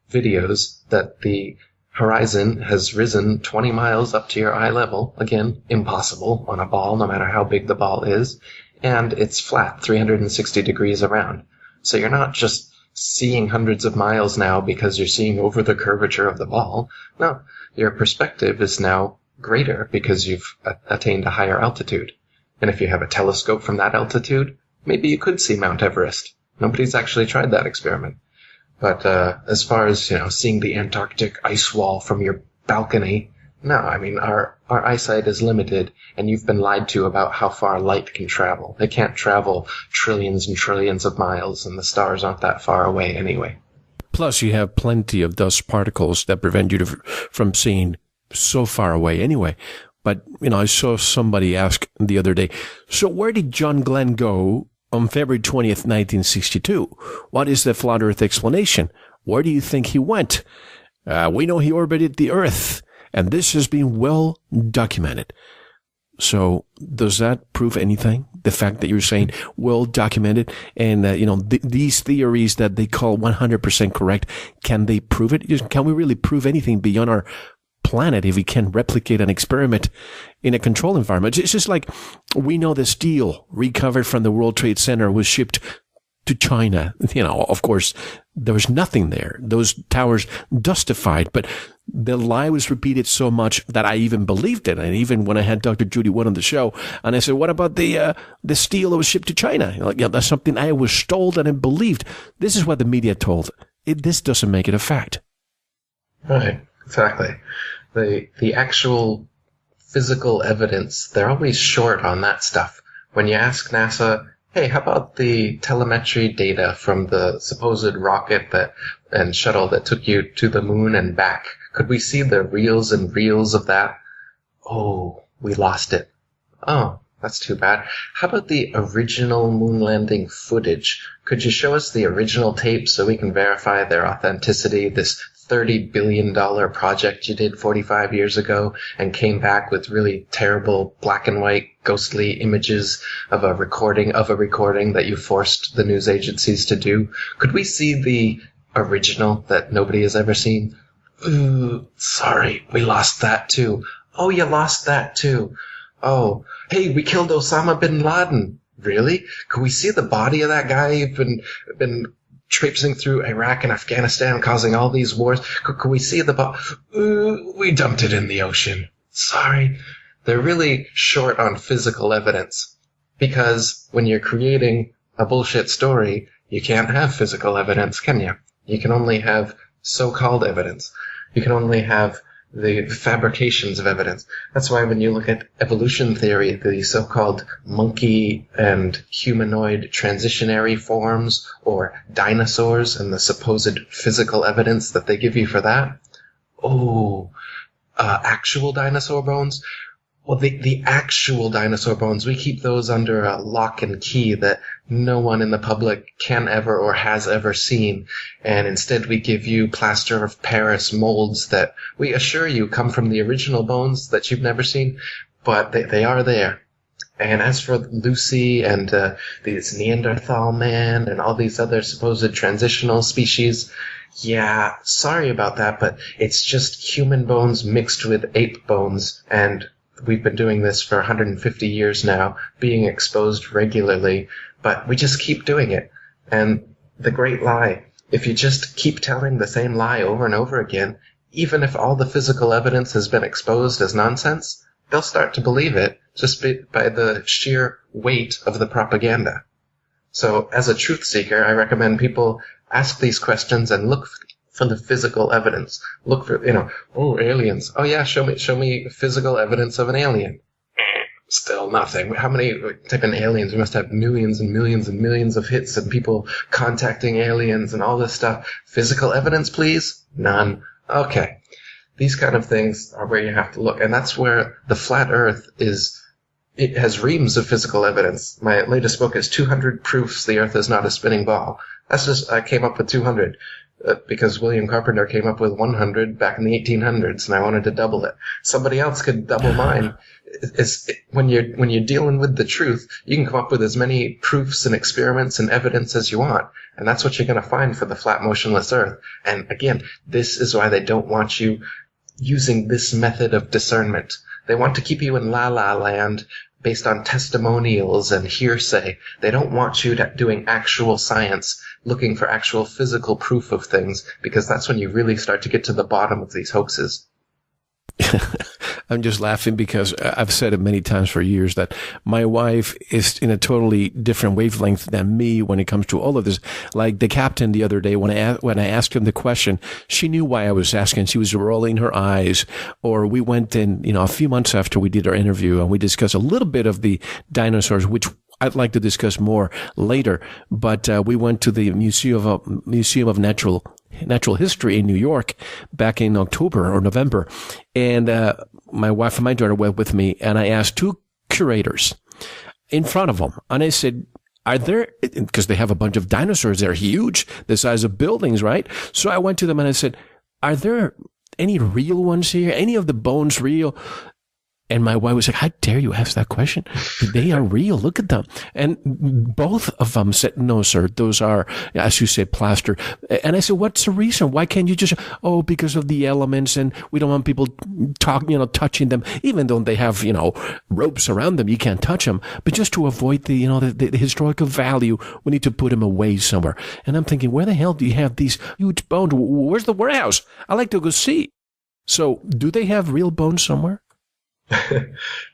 videos that the horizon has risen 20 miles up to your eye level. Again, impossible on a ball, no matter how big the ball is. And it's flat, 360 degrees around. So you're not just seeing hundreds of miles now because you're seeing over the curvature of the ball. No, your perspective is now greater because you've attained a higher altitude. And if you have a telescope from that altitude, maybe you could see Mount Everest. Nobody's actually tried that experiment. But as far as, seeing the Antarctic ice wall from your balcony, no, I mean, our eyesight is limited, and you've been lied to about how far light can travel. It can't travel trillions and trillions of miles, and the stars aren't that far away anyway. Plus, you have plenty of dust particles that prevent you from seeing so far away anyway. But, I saw somebody ask the other day, so where did John Glenn go on February 20th, 1962? What is the flat Earth explanation? Where do you think he went? We know he orbited the Earth. And this has been well documented. So does that prove anything? The fact that you're saying well documented and, these theories that they call 100% correct, can they prove it? Can we really prove anything beyond our planet if we can replicate an experiment in a controlled environment? It's just like we know the steel recovered from the World Trade Center was shipped to China. Of course, there was nothing there. Those towers dustified, but the lie was repeated so much that I even believed it. And even when I had Dr. Judy Wood on the show, and I said, what about the steel that was shipped to China? That's something I was told and I believed. This is what the media told. This doesn't make it a fact. Right, exactly. The actual physical evidence, they're always short on that stuff. When you ask NASA, hey, how about the telemetry data from the supposed rocket and shuttle that took you to the moon and back? Could we see the reels and reels of that? Oh, we lost it. Oh, that's too bad. How about the original moon landing footage? Could you show us the original tape so we can verify their authenticity? This $30 billion project you did 45 years ago and came back with really terrible black and white ghostly images of a recording that you forced the news agencies to do. Could we see the original that nobody has ever seen? Ooh, sorry, we lost that too. Oh, you lost that too. Oh, hey, we killed Osama bin Laden. Really? Could we see the body of that guy you've been traipsing through Iraq and Afghanistan, causing all these wars? Could we see the body? We dumped it in the ocean. Sorry. They're really short on physical evidence because when you're creating a bullshit story, you can't have physical evidence, can you? You can only have so-called evidence. You can only have the fabrications of evidence. That's why when you look at evolution theory, the so-called monkey and humanoid transitionary forms or dinosaurs and the supposed physical evidence that they give you for that, actual dinosaur bones? Well, the actual dinosaur bones, we keep those under a lock and key that no one in the public can ever or has ever seen. And instead we give you plaster of Paris molds that we assure you come from the original bones that you've never seen, but they are there. And as for Lucy and these Neanderthal man and all these other supposed transitional species, yeah, sorry about that, but it's just human bones mixed with ape bones, and we've been doing this for 150 years now, being exposed regularly, but we just keep doing it. And the great lie, if you just keep telling the same lie over and over again, even if all the physical evidence has been exposed as nonsense, they'll start to believe it just by the sheer weight of the propaganda. So as a truth seeker, I recommend people ask these questions and look for the physical evidence. Look for, aliens. Oh yeah, show me physical evidence of an alien. Still nothing. How many type in aliens? We must have millions and millions and millions of hits and people contacting aliens and all this stuff. Physical evidence, please? None. Okay. These kind of things are where you have to look. And that's where the flat earth is. It has reams of physical evidence. My latest book is 200 Proofs the Earth is Not a Spinning Ball. I came up with 200 because William Carpenter came up with 100 back in the 1800s, and I wanted to double it. Somebody else could double mine. When you're dealing with the truth, you can come up with as many proofs and experiments and evidence as you want, and that's what you're going to find for the flat, motionless Earth. And again, this is why they don't want you using this method of discernment. They want to keep you in la-la land based on testimonials and hearsay. They don't want you doing actual science, looking for actual physical proof of things, because that's when you really start to get to the bottom of these hoaxes. I'm just laughing because I've said it many times for years that my wife is in a totally different wavelength than me when it comes to all of this. Like the captain the other day, when I asked him the question, she knew why I was asking. She was rolling her eyes. Or we went in, a few months after we did our interview, and we discussed a little bit of the dinosaurs, which I'd like to discuss more later. But we went to the Museum of Natural History in New York back in October or November. And my wife and my daughter went with me, and I asked two curators in front of them. And I said, are there, because they have a bunch of dinosaurs, they're huge, the size of buildings, right? So I went to them and I said, are there any real ones here? Any of the bones real? And my wife was like, how dare you ask that question? They are real. Look at them. And both of them said, no, sir, those are, as you say, plaster. And I said, what's the reason? Why can't you just, because of the elements, and we don't want people touching them, even though they have, ropes around them. You can't touch them. But just to avoid the historical value, we need to put them away somewhere. And I'm thinking, where the hell do you have these huge bones? Where's the warehouse? I like to go see. So do they have real bones somewhere?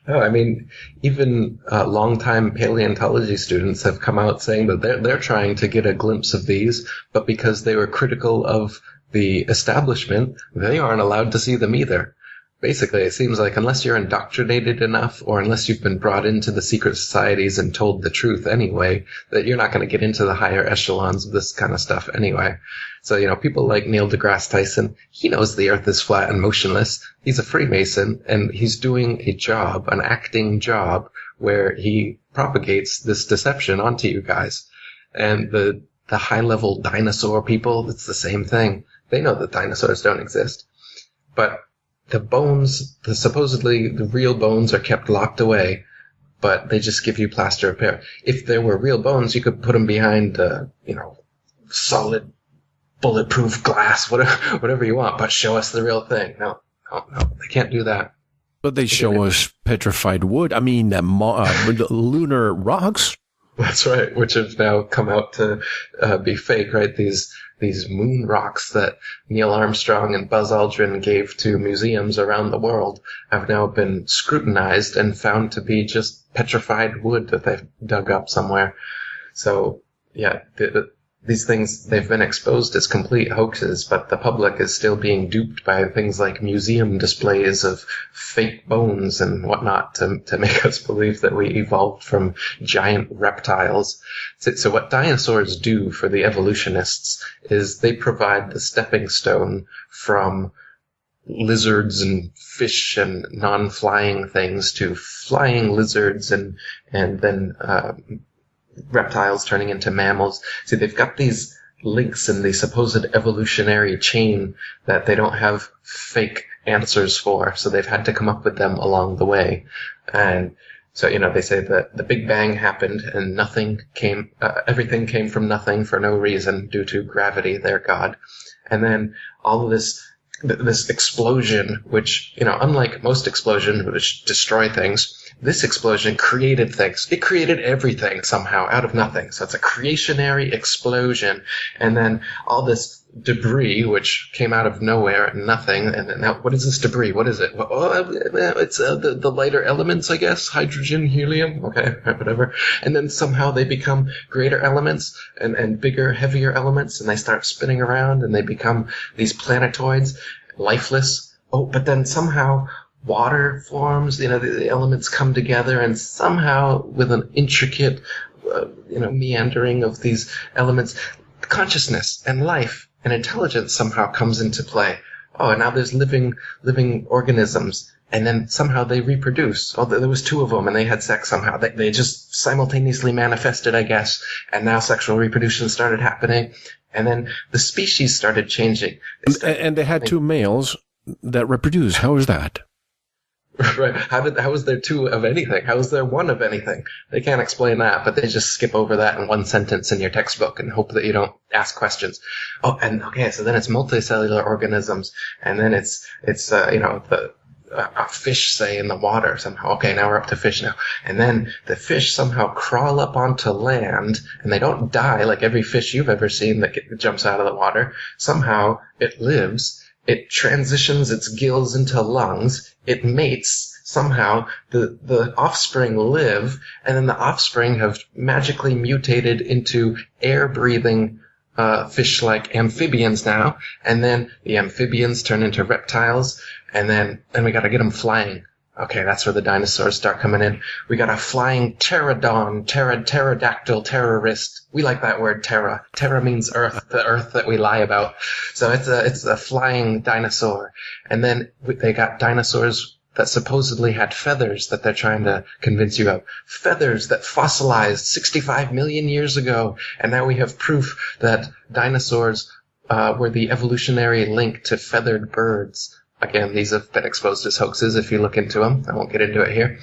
No, I mean, even longtime paleontology students have come out saying that they're trying to get a glimpse of these, but because they were critical of the establishment, they aren't allowed to see them either. Basically, it seems like unless you're indoctrinated enough, or unless you've been brought into the secret societies and told the truth anyway, that you're not going to get into the higher echelons of this kind of stuff anyway. So, people like Neil deGrasse Tyson, he knows the Earth is flat and motionless. He's a Freemason, and he's doing a job, an acting job, where he propagates this deception onto you guys. And the high-level dinosaur people, it's the same thing. They know that dinosaurs don't exist. But the bones, supposedly the real bones, are kept locked away, but they just give you plaster of Paris. If there were real bones, you could put them behind, solid, bulletproof glass, whatever you want, but show us the real thing. No, they can't do that. But they show us petrified wood. I mean, lunar rocks. That's right, which have now come out to be fake, right? These moon rocks that Neil Armstrong and Buzz Aldrin gave to museums around the world have now been scrutinized and found to be just petrified wood that they've dug up somewhere. So, yeah, these things, they've been exposed as complete hoaxes, but the public is still being duped by things like museum displays of fake bones and whatnot to make us believe that we evolved from giant reptiles. So what dinosaurs do for the evolutionists is they provide the stepping stone from lizards and fish and non-flying things to flying lizards and then reptiles turning into mammals. See, they've got these links in the supposed evolutionary chain that they don't have fake answers for, so they've had to come up with them along the way. And so, they say that the Big Bang happened and everything came from nothing for no reason due to gravity, their God. And then all of this explosion, which, unlike most explosions which destroy things, this explosion created things. It created everything somehow out of nothing. So it's a creationary explosion. And then all this debris which came out of nowhere and nothing. And now, what is this debris? What is it? It's the lighter elements, I guess. Hydrogen, helium. Okay, whatever. And then somehow they become greater elements and bigger, heavier elements, and they start spinning around and they become these planetoids, lifeless. Oh, but then somehow water forms. The elements come together, and somehow with an intricate, meandering of these elements, consciousness and life and intelligence somehow comes into play. Oh, and now there's living organisms, and then somehow they reproduce. Oh, there was 2 of them, and they had sex somehow. They just simultaneously manifested, I guess, and now sexual reproduction started happening, and then the species started changing. And they had 2 males that reproduce. How is that? Right. How is there 2 of anything? How is there 1 of anything? They can't explain that, but they just skip over that in 1 sentence in your textbook and hope that you don't ask questions. Oh, and okay, so then it's multicellular organisms, and then it's a fish, say, in the water somehow. Okay, now we're up to fish now. And then the fish somehow crawl up onto land, and they don't die like every fish you've ever seen that jumps out of the water. Somehow it lives. It transitions its gills into lungs. It mates. Somehow the offspring live, and then the offspring have magically mutated into air-breathing fish-like amphibians now. And then the amphibians turn into reptiles, and then we got to get them flying. Okay, that's where the dinosaurs start coming in. We got a flying pterodon, pterodactyl, terrorist. We like that word, terra. Terra means earth, the earth that we lie about. So it's a flying dinosaur. And then they got dinosaurs that supposedly had feathers that they're trying to convince you of. Feathers that fossilized 65 million years ago. And now we have proof that dinosaurs were the evolutionary link to feathered birds. Again, these have been exposed as hoaxes if you look into them. I won't get into it here.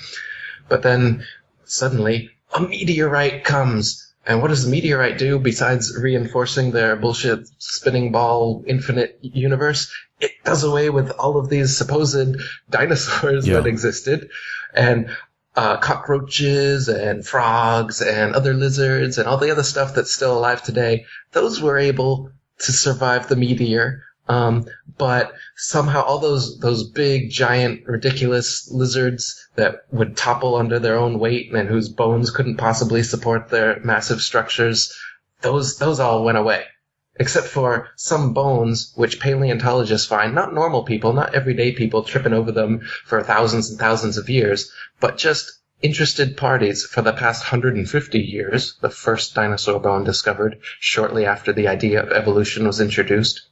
But then, suddenly, a meteorite comes. And what does the meteorite do besides reinforcing their bullshit spinning ball infinite universe? It does away with all of these supposed dinosaurs that existed. And cockroaches and frogs and other lizards and all the other stuff that's still alive today, those were able to survive the meteor. But somehow all those big, giant, ridiculous lizards that would topple under their own weight and whose bones couldn't possibly support their massive structures, those all went away. Except for some bones which paleontologists find, not normal people, not everyday people tripping over them for thousands and thousands of years, but just interested parties for the past 150 years, the first dinosaur bone discovered shortly after the idea of evolution was introduced.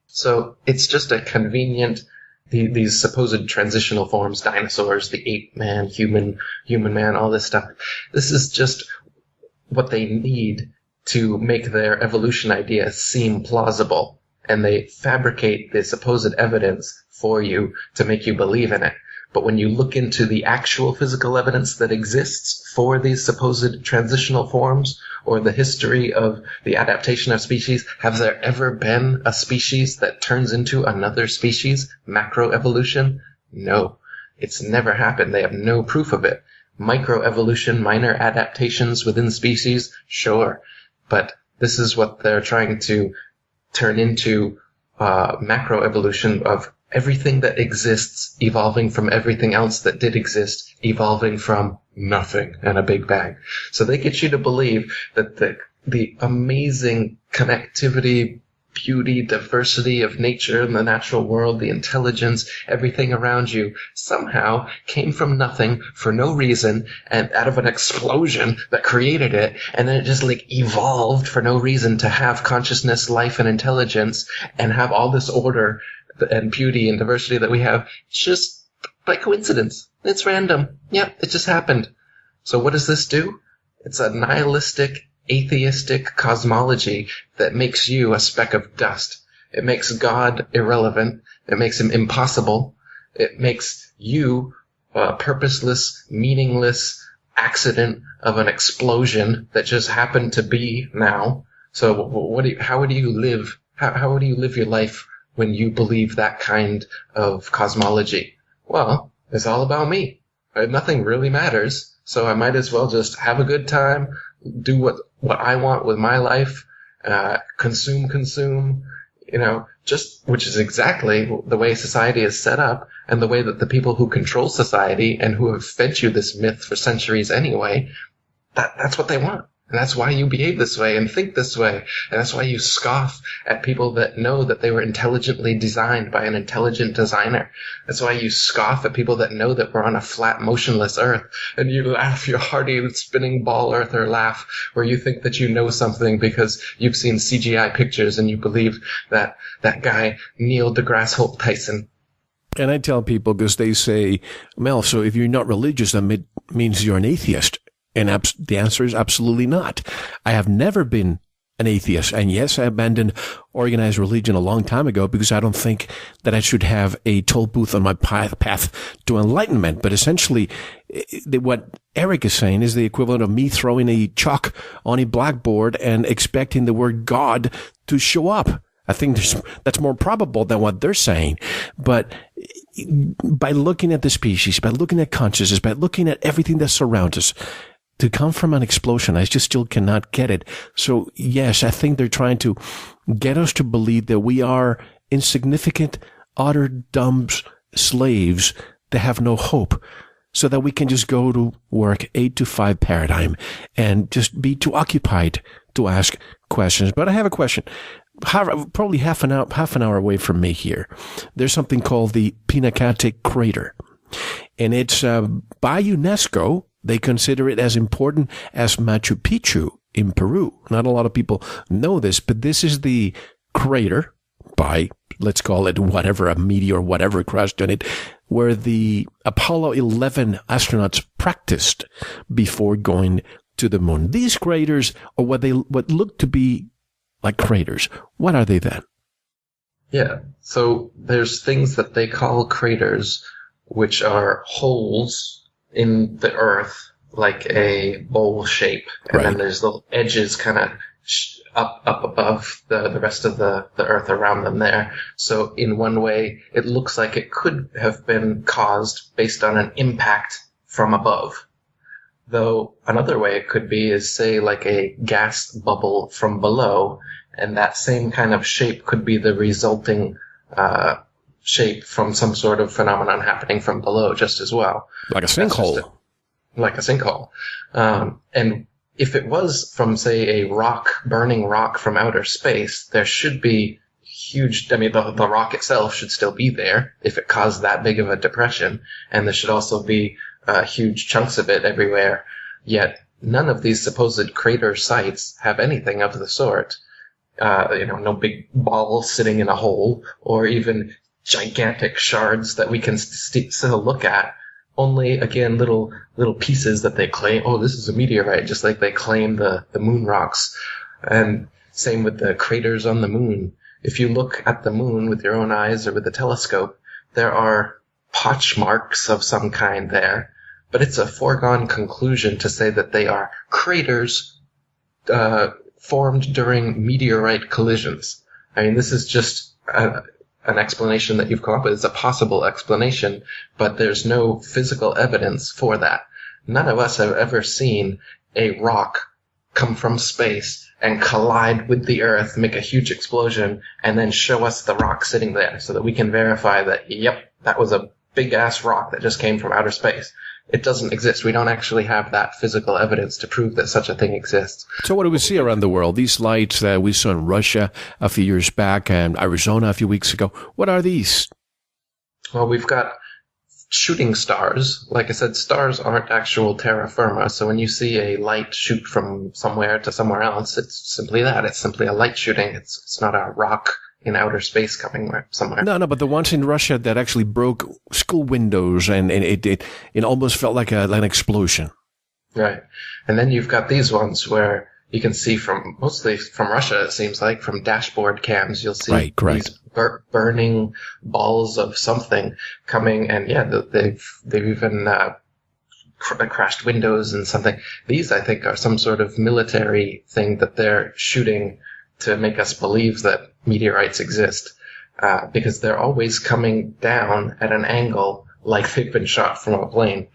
So it's just a convenient, these supposed transitional forms, dinosaurs, the ape man, human man, all this stuff. This is just what they need to make their evolution idea seem plausible. And they fabricate the supposed evidence for you to make you believe in it. But when you look into the actual physical evidence that exists for these supposed transitional forms, or the history of the adaptation of species, have there ever been a species that turns into another species? Macroevolution? No. It's never happened. They have no proof of it. Microevolution, minor adaptations within species? Sure. But this is what they're trying to turn into macroevolution of everything that exists evolving from everything else that did exist, evolving from nothing and a big bang. So they get you to believe that the amazing connectivity, beauty, diversity of nature and the natural world, the intelligence, everything around you somehow came from nothing for no reason and out of an explosion that created it, and then it just evolved for no reason to have consciousness, life, and intelligence and have all this order and beauty and diversity that we have just by coincidence. It's random. Yep, it just happened. So what does this do? It's a nihilistic, atheistic cosmology that makes you a speck of dust. It makes God irrelevant. It makes him impossible. It makes you a purposeless, meaningless accident of an explosion that just happened to be now. So how do you live? How do you live your life when you believe that kind of cosmology? Well, it's all about me. Nothing really matters, so I might as well just have a good time, do what I want with my life, consume, which is exactly the way society is set up and the way that the people who control society and who have fed you this myth for centuries anyway, that's what they want. And that's why you behave this way and think this way. And that's why you scoff at people that know that they were intelligently designed by an intelligent designer. That's why you scoff at people that know that we're on a flat, motionless Earth. And you laugh your hearty spinning ball earther laugh where you think that you know something because you've seen CGI pictures and you believe that that guy, Neil deGrasse Holt Tyson. And I tell people, because they say, Mel, so if you're not religious, that means you're an atheist. And the answer is absolutely not. I have never been an atheist. And yes, I abandoned organized religion a long time ago because I don't think that I should have a toll booth on my path to enlightenment. But essentially, what Eric is saying is the equivalent of me throwing a chalk on a blackboard and expecting the word God to show up. I think that's more probable than what they're saying. But by looking at the species, by looking at consciousness, by looking at everything that surrounds us, to come from an explosion, I just still cannot get it. So yes, I think they're trying to get us to believe that we are insignificant, utter dumb slaves that have no hope, so that we can just go to work 8 to 5 paradigm and just be too occupied to ask questions. But I have a question. Probably half an hour away from me here, there's something called the Pinacate Crater. And it's by UNESCO. They consider it as important as Machu Picchu in Peru. Not a lot of people know this, but this is the crater by, let's call it whatever, a meteor, whatever crashed on it, where the Apollo 11 astronauts practiced before going to the moon. These craters are what look to be like craters. What are they then? Yeah, so there's things that they call craters, which are holes in the Earth, like a bowl shape. And then there's little edges kind of up above the rest of the Earth around them there. So in one way, it looks like it could have been caused based on an impact from above. Though another way it could be is, say, like a gas bubble from below, and that same kind of shape could be the resulting shape from some sort of phenomenon happening from below just as well. Like a sinkhole. Like a sinkhole. And if it was from, say, a burning rock from outer space, there should be huge, the rock itself should still be there if it caused that big of a depression. And there should also be huge chunks of it everywhere. Yet none of these supposed crater sites have anything of the sort. No big ball sitting in a hole, or even gigantic shards that we can still look at. Only, again, little pieces that they claim, oh, this is a meteorite, just like they claim the moon rocks. And same with the craters on the moon. If you look at the moon with your own eyes or with a telescope, there are potch marks of some kind there. But it's a foregone conclusion to say that they are craters formed during meteorite collisions. I mean, this is just an explanation that you've come up with. It's a possible explanation, but there's no physical evidence for that. None of us have ever seen a rock come from space and collide with the Earth, make a huge explosion, and then show us the rock sitting there so that we can verify that, yep, that was a big-ass rock that just came from outer space. It doesn't exist. We don't actually have that physical evidence to prove that such a thing exists. So what do we see around the world? These lights that we saw in Russia a few years back and Arizona a few weeks ago, what are these? Well, we've got shooting stars. Like I said, stars aren't actual terra firma, so when you see a light shoot from somewhere to somewhere else, it's simply that. It's simply a light shooting. It's not a rock in outer space coming somewhere. No, but the ones in Russia that actually broke school windows and it almost felt like an explosion. Right. And then you've got these ones where you can see mostly from Russia, it seems like, from dashboard cams, you'll see these burning balls of something coming, and they've even crashed windows and something. These, I think, are some sort of military thing that they're shooting to make us believe that meteorites exist, because they're always coming down at an angle like they've been shot from a plane.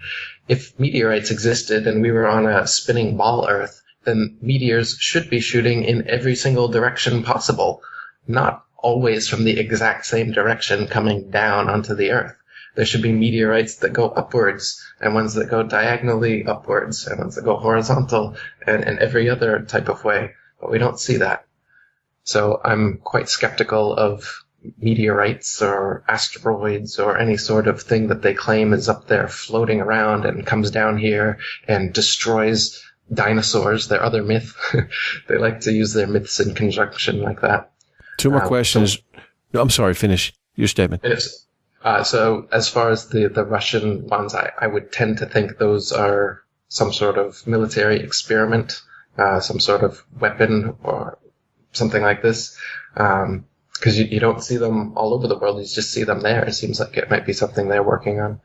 If meteorites existed and we were on a spinning ball Earth, then meteors should be shooting in every single direction possible, not always from the exact same direction coming down onto the Earth. There should be meteorites that go upwards, and ones that go diagonally upwards, and ones that go horizontal, and every other type of way. But we don't see that. So I'm quite skeptical of meteorites or asteroids or any sort of thing that they claim is up there floating around and comes down here and destroys dinosaurs, their other myth. They like to use their myths in conjunction like that. Two more questions. No, I'm sorry, finish your statement. So as far as the Russian ones, I would tend to think those are some sort of military experiment, some sort of weapon or something like this. Because you don't see them all over the world, you just see them there. It seems like it might be something they're working on.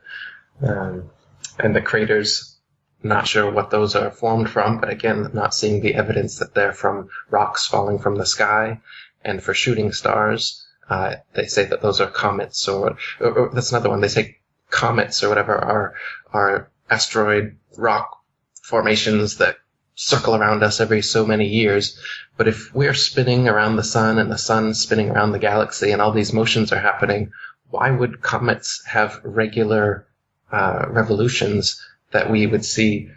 And the craters, not sure what those are formed from, but again, not seeing the evidence that they're from rocks falling from the sky. And for shooting stars, they say that those are comets, or that's another one. They say comets or whatever are asteroid rock formations that circle around us every so many years. But if we're spinning around the sun and the sun's spinning around the galaxy and all these motions are happening, why would comets have regular revolutions that we would see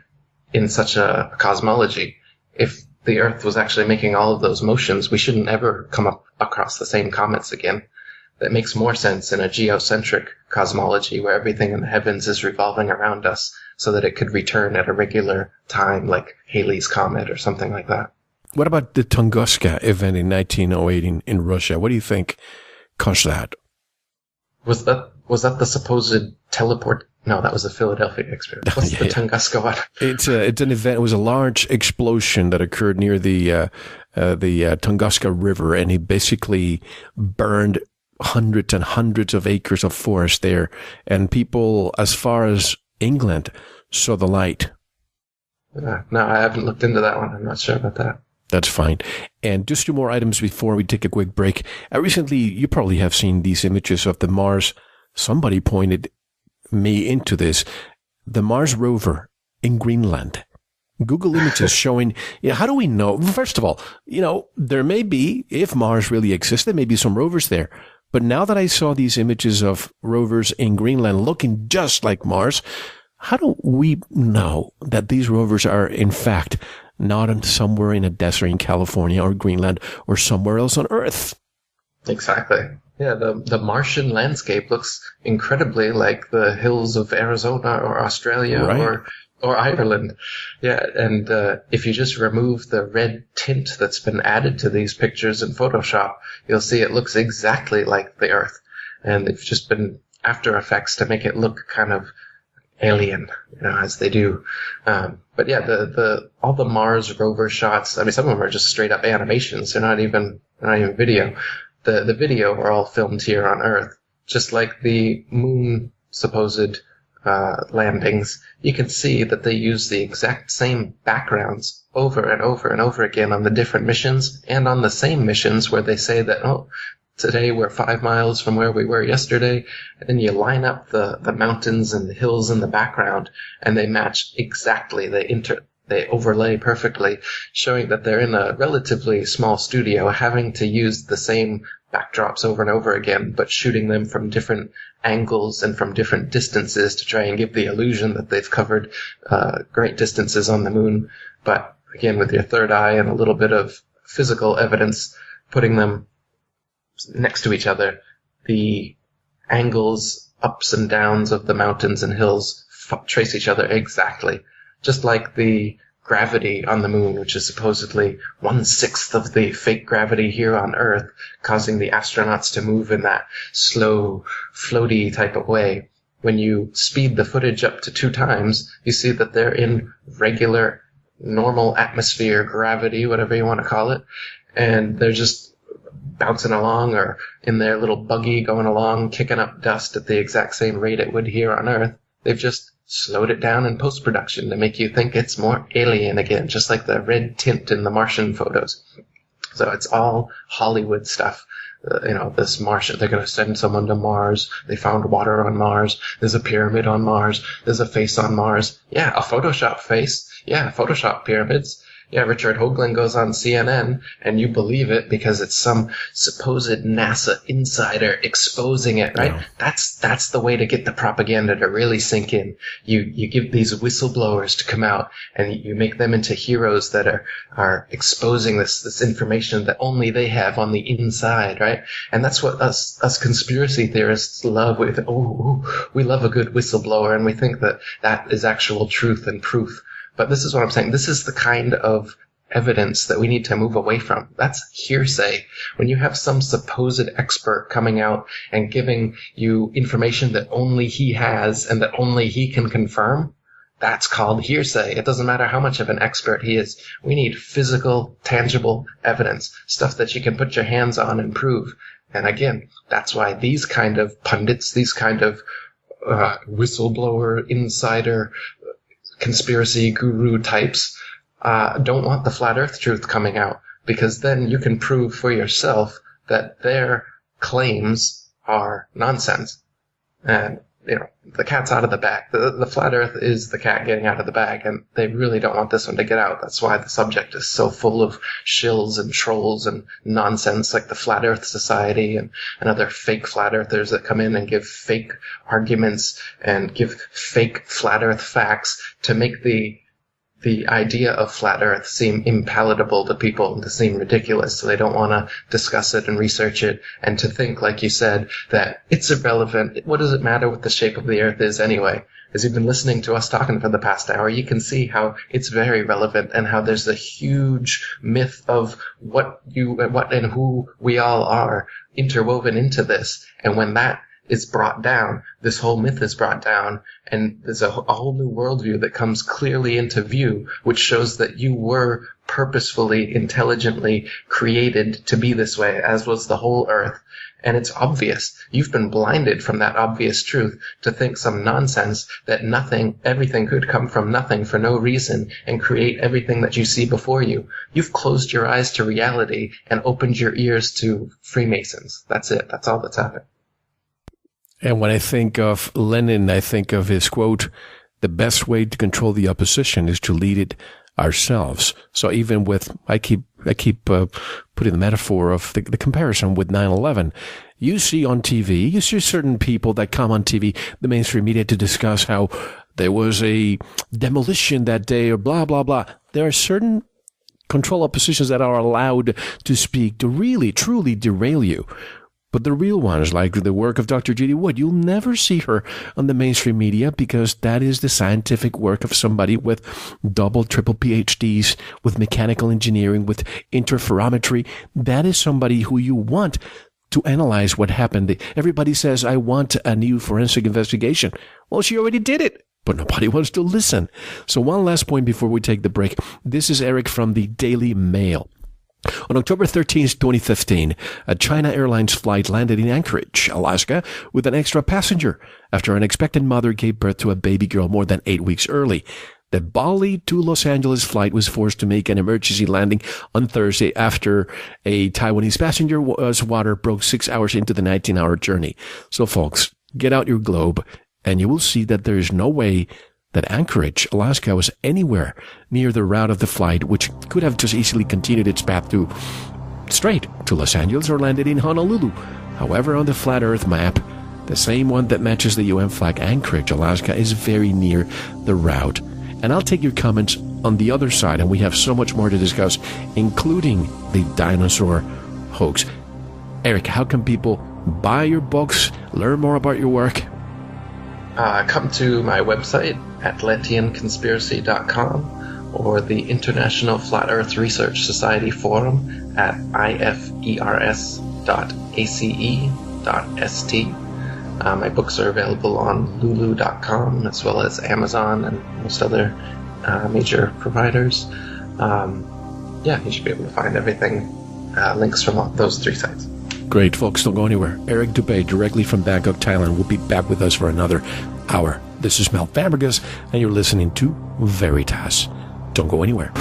in such a cosmology? If the Earth was actually making all of those motions, we shouldn't ever come up across the same comets again. That makes more sense in a geocentric cosmology where everything in the heavens is revolving around us so that it could return at a regular time, like Halley's Comet or something like that. What about the Tunguska event in 1908 in Russia? What do you think caused that? Was that the supposed teleport? No, that was the Philadelphia experiment. What's the Tunguska one? It's an event. It was a large explosion that occurred near the Tunguska River, and it basically burned hundreds and hundreds of acres of forest there, and people as far as England saw the light. No, I haven't looked into that one. I'm not sure about that. That's fine. And just two more items before we take a quick break. Recently, you probably have seen these images of the Mars. Somebody pointed me into this. The Mars rover in Greenland. Google images showing, how do we know? First of all, there may be, if Mars really exists, there may be some rovers there. But now that I saw these images of rovers in Greenland looking just like Mars, how do we know that these rovers are, in fact, not somewhere in a desert in California or Greenland or somewhere else on Earth? Exactly. Yeah, the Martian landscape looks incredibly like the hills of Arizona or Australia, right, or Ireland. Yeah, and if you just remove the red tint that's been added to these pictures in Photoshop, you'll see it looks exactly like the Earth. And it's just been After Effects to make it look kind of alien, as they do. But yeah, all the Mars rover shots, I mean, some of them are just straight up animations. They're not even video. The video are all filmed here on Earth, just like the moon supposed landings. You can see that they use the exact same backgrounds over and over and over again on the different missions, and on the same missions where they say that, today we're 5 miles from where we were yesterday, and then you line up the mountains and the hills in the background, and they match exactly. They overlay perfectly, showing that they're in a relatively small studio, having to use the same backdrops over and over again, but shooting them from different angles and from different distances to try and give the illusion that they've covered great distances on the moon. But again, with your third eye and a little bit of physical evidence, putting them next to each other, the angles, ups and downs of the mountains and hills trace each other exactly. Just like the gravity on the moon, which is supposedly 1/6 of the fake gravity here on Earth, causing the astronauts to move in that slow, floaty type of way. When you speed the footage up to 2 times, you see that they're in regular, normal atmosphere, gravity, whatever you want to call it, and they're just bouncing along or in their little buggy going along, kicking up dust at the exact same rate it would here on Earth. They've just slowed it down in post-production to make you think it's more alien again, just like the red tint in the Martian photos. So it's all Hollywood stuff. This Martian, they're going to send someone to Mars. They found water on Mars. There's a pyramid on Mars. There's a face on Mars. Yeah, a Photoshop face. Yeah, Photoshop pyramids. Yeah, Richard Hoagland goes on CNN, and you believe it because it's some supposed NASA insider exposing it, right? Yeah. That's the way to get the propaganda to really sink in. You give these whistleblowers to come out, and you make them into heroes that are exposing this information that only they have on the inside, right? And that's what us conspiracy theorists love. We love a good whistleblower, and we think that is actual truth and proof. But this is what I'm saying. This is the kind of evidence that we need to move away from. That's hearsay. When you have some supposed expert coming out and giving you information that only he has and that only he can confirm, that's called hearsay. It doesn't matter how much of an expert he is. We need physical, tangible evidence, stuff that you can put your hands on and prove. And again, that's why these kind of pundits, these kind of whistleblower, insider, conspiracy guru types don't want the flat earth truth coming out, because then you can prove for yourself that their claims are nonsense. And, the cat's out of the bag. The flat earth is the cat getting out of the bag, and they really don't want this one to get out. That's why the subject is so full of shills and trolls and nonsense, like the Flat Earth Society and other fake flat earthers that come in and give fake arguments and give fake flat earth facts to make the idea of flat earth seem impalatable to people and to seem ridiculous, so they don't want to discuss it and research it, and to think, like you said, that it's irrelevant. What does it matter what the shape of the earth is anyway? As you've been listening to us talking for the past hour, you can see how it's very relevant, and how there's a huge myth of what and who we all are interwoven into this. And when that is brought down, this whole myth is brought down, and there's a whole new worldview that comes clearly into view, which shows that you were purposefully, intelligently created to be this way, as was the whole earth. And it's obvious. You've been blinded from that obvious truth to think some nonsense that everything could come from nothing for no reason and create everything that you see before you. You've closed your eyes to reality and opened your ears to Freemasons. That's it. That's all that's happened. And when I think of Lenin, I think of his quote, "The best way to control the opposition is to lead it ourselves." So even with, I keep putting the metaphor of the comparison with 9/11. You see on TV, you see certain people that come on TV, the mainstream media, to discuss how there was a demolition that day or blah, blah, blah. There are certain control oppositions that are allowed to speak to really, truly derail you. But the real ones, like the work of Dr. Judy Wood, you'll never see her on the mainstream media, because that is the scientific work of somebody with double, triple PhDs, with mechanical engineering, with interferometry. That is somebody who you want to analyze what happened. Everybody says, I want a new forensic investigation. Well, she already did it, but nobody wants to listen. So one last point before we take the break. This is Eric from the Daily Mail. On October 13th, 2015, a China Airlines flight landed in Anchorage, Alaska, with an extra passenger after an expectant mother gave birth to a baby girl more than 8 weeks early. The Bali to Los Angeles flight was forced to make an emergency landing on Thursday after a Taiwanese passenger's water broke 6 hours into the 19-hour journey. So, folks, get out your globe, and you will see that there is no way that Anchorage, Alaska, was anywhere near the route of the flight, which could have just easily continued its path straight to Los Angeles or landed in Honolulu. However, on the Flat Earth map, the same one that matches the UN flag, Anchorage, Alaska, is very near the route. And I'll take your comments on the other side, and we have so much more to discuss, including the dinosaur hoax. Eric, how can people buy your books, learn more about your work? Come to my website, atlanteanconspiracy.com, or the International Flat Earth Research Society forum at ifers.ace.st. My books are available on lulu.com as well as Amazon and most other major providers. You should be able to find everything, links from those three sites. Great, folks. Don't go anywhere. Eric Dubay, directly from Bangkok, Thailand, will be back with us for another hour. This is Mel Fabregas, and you're listening to Veritas. Don't go anywhere.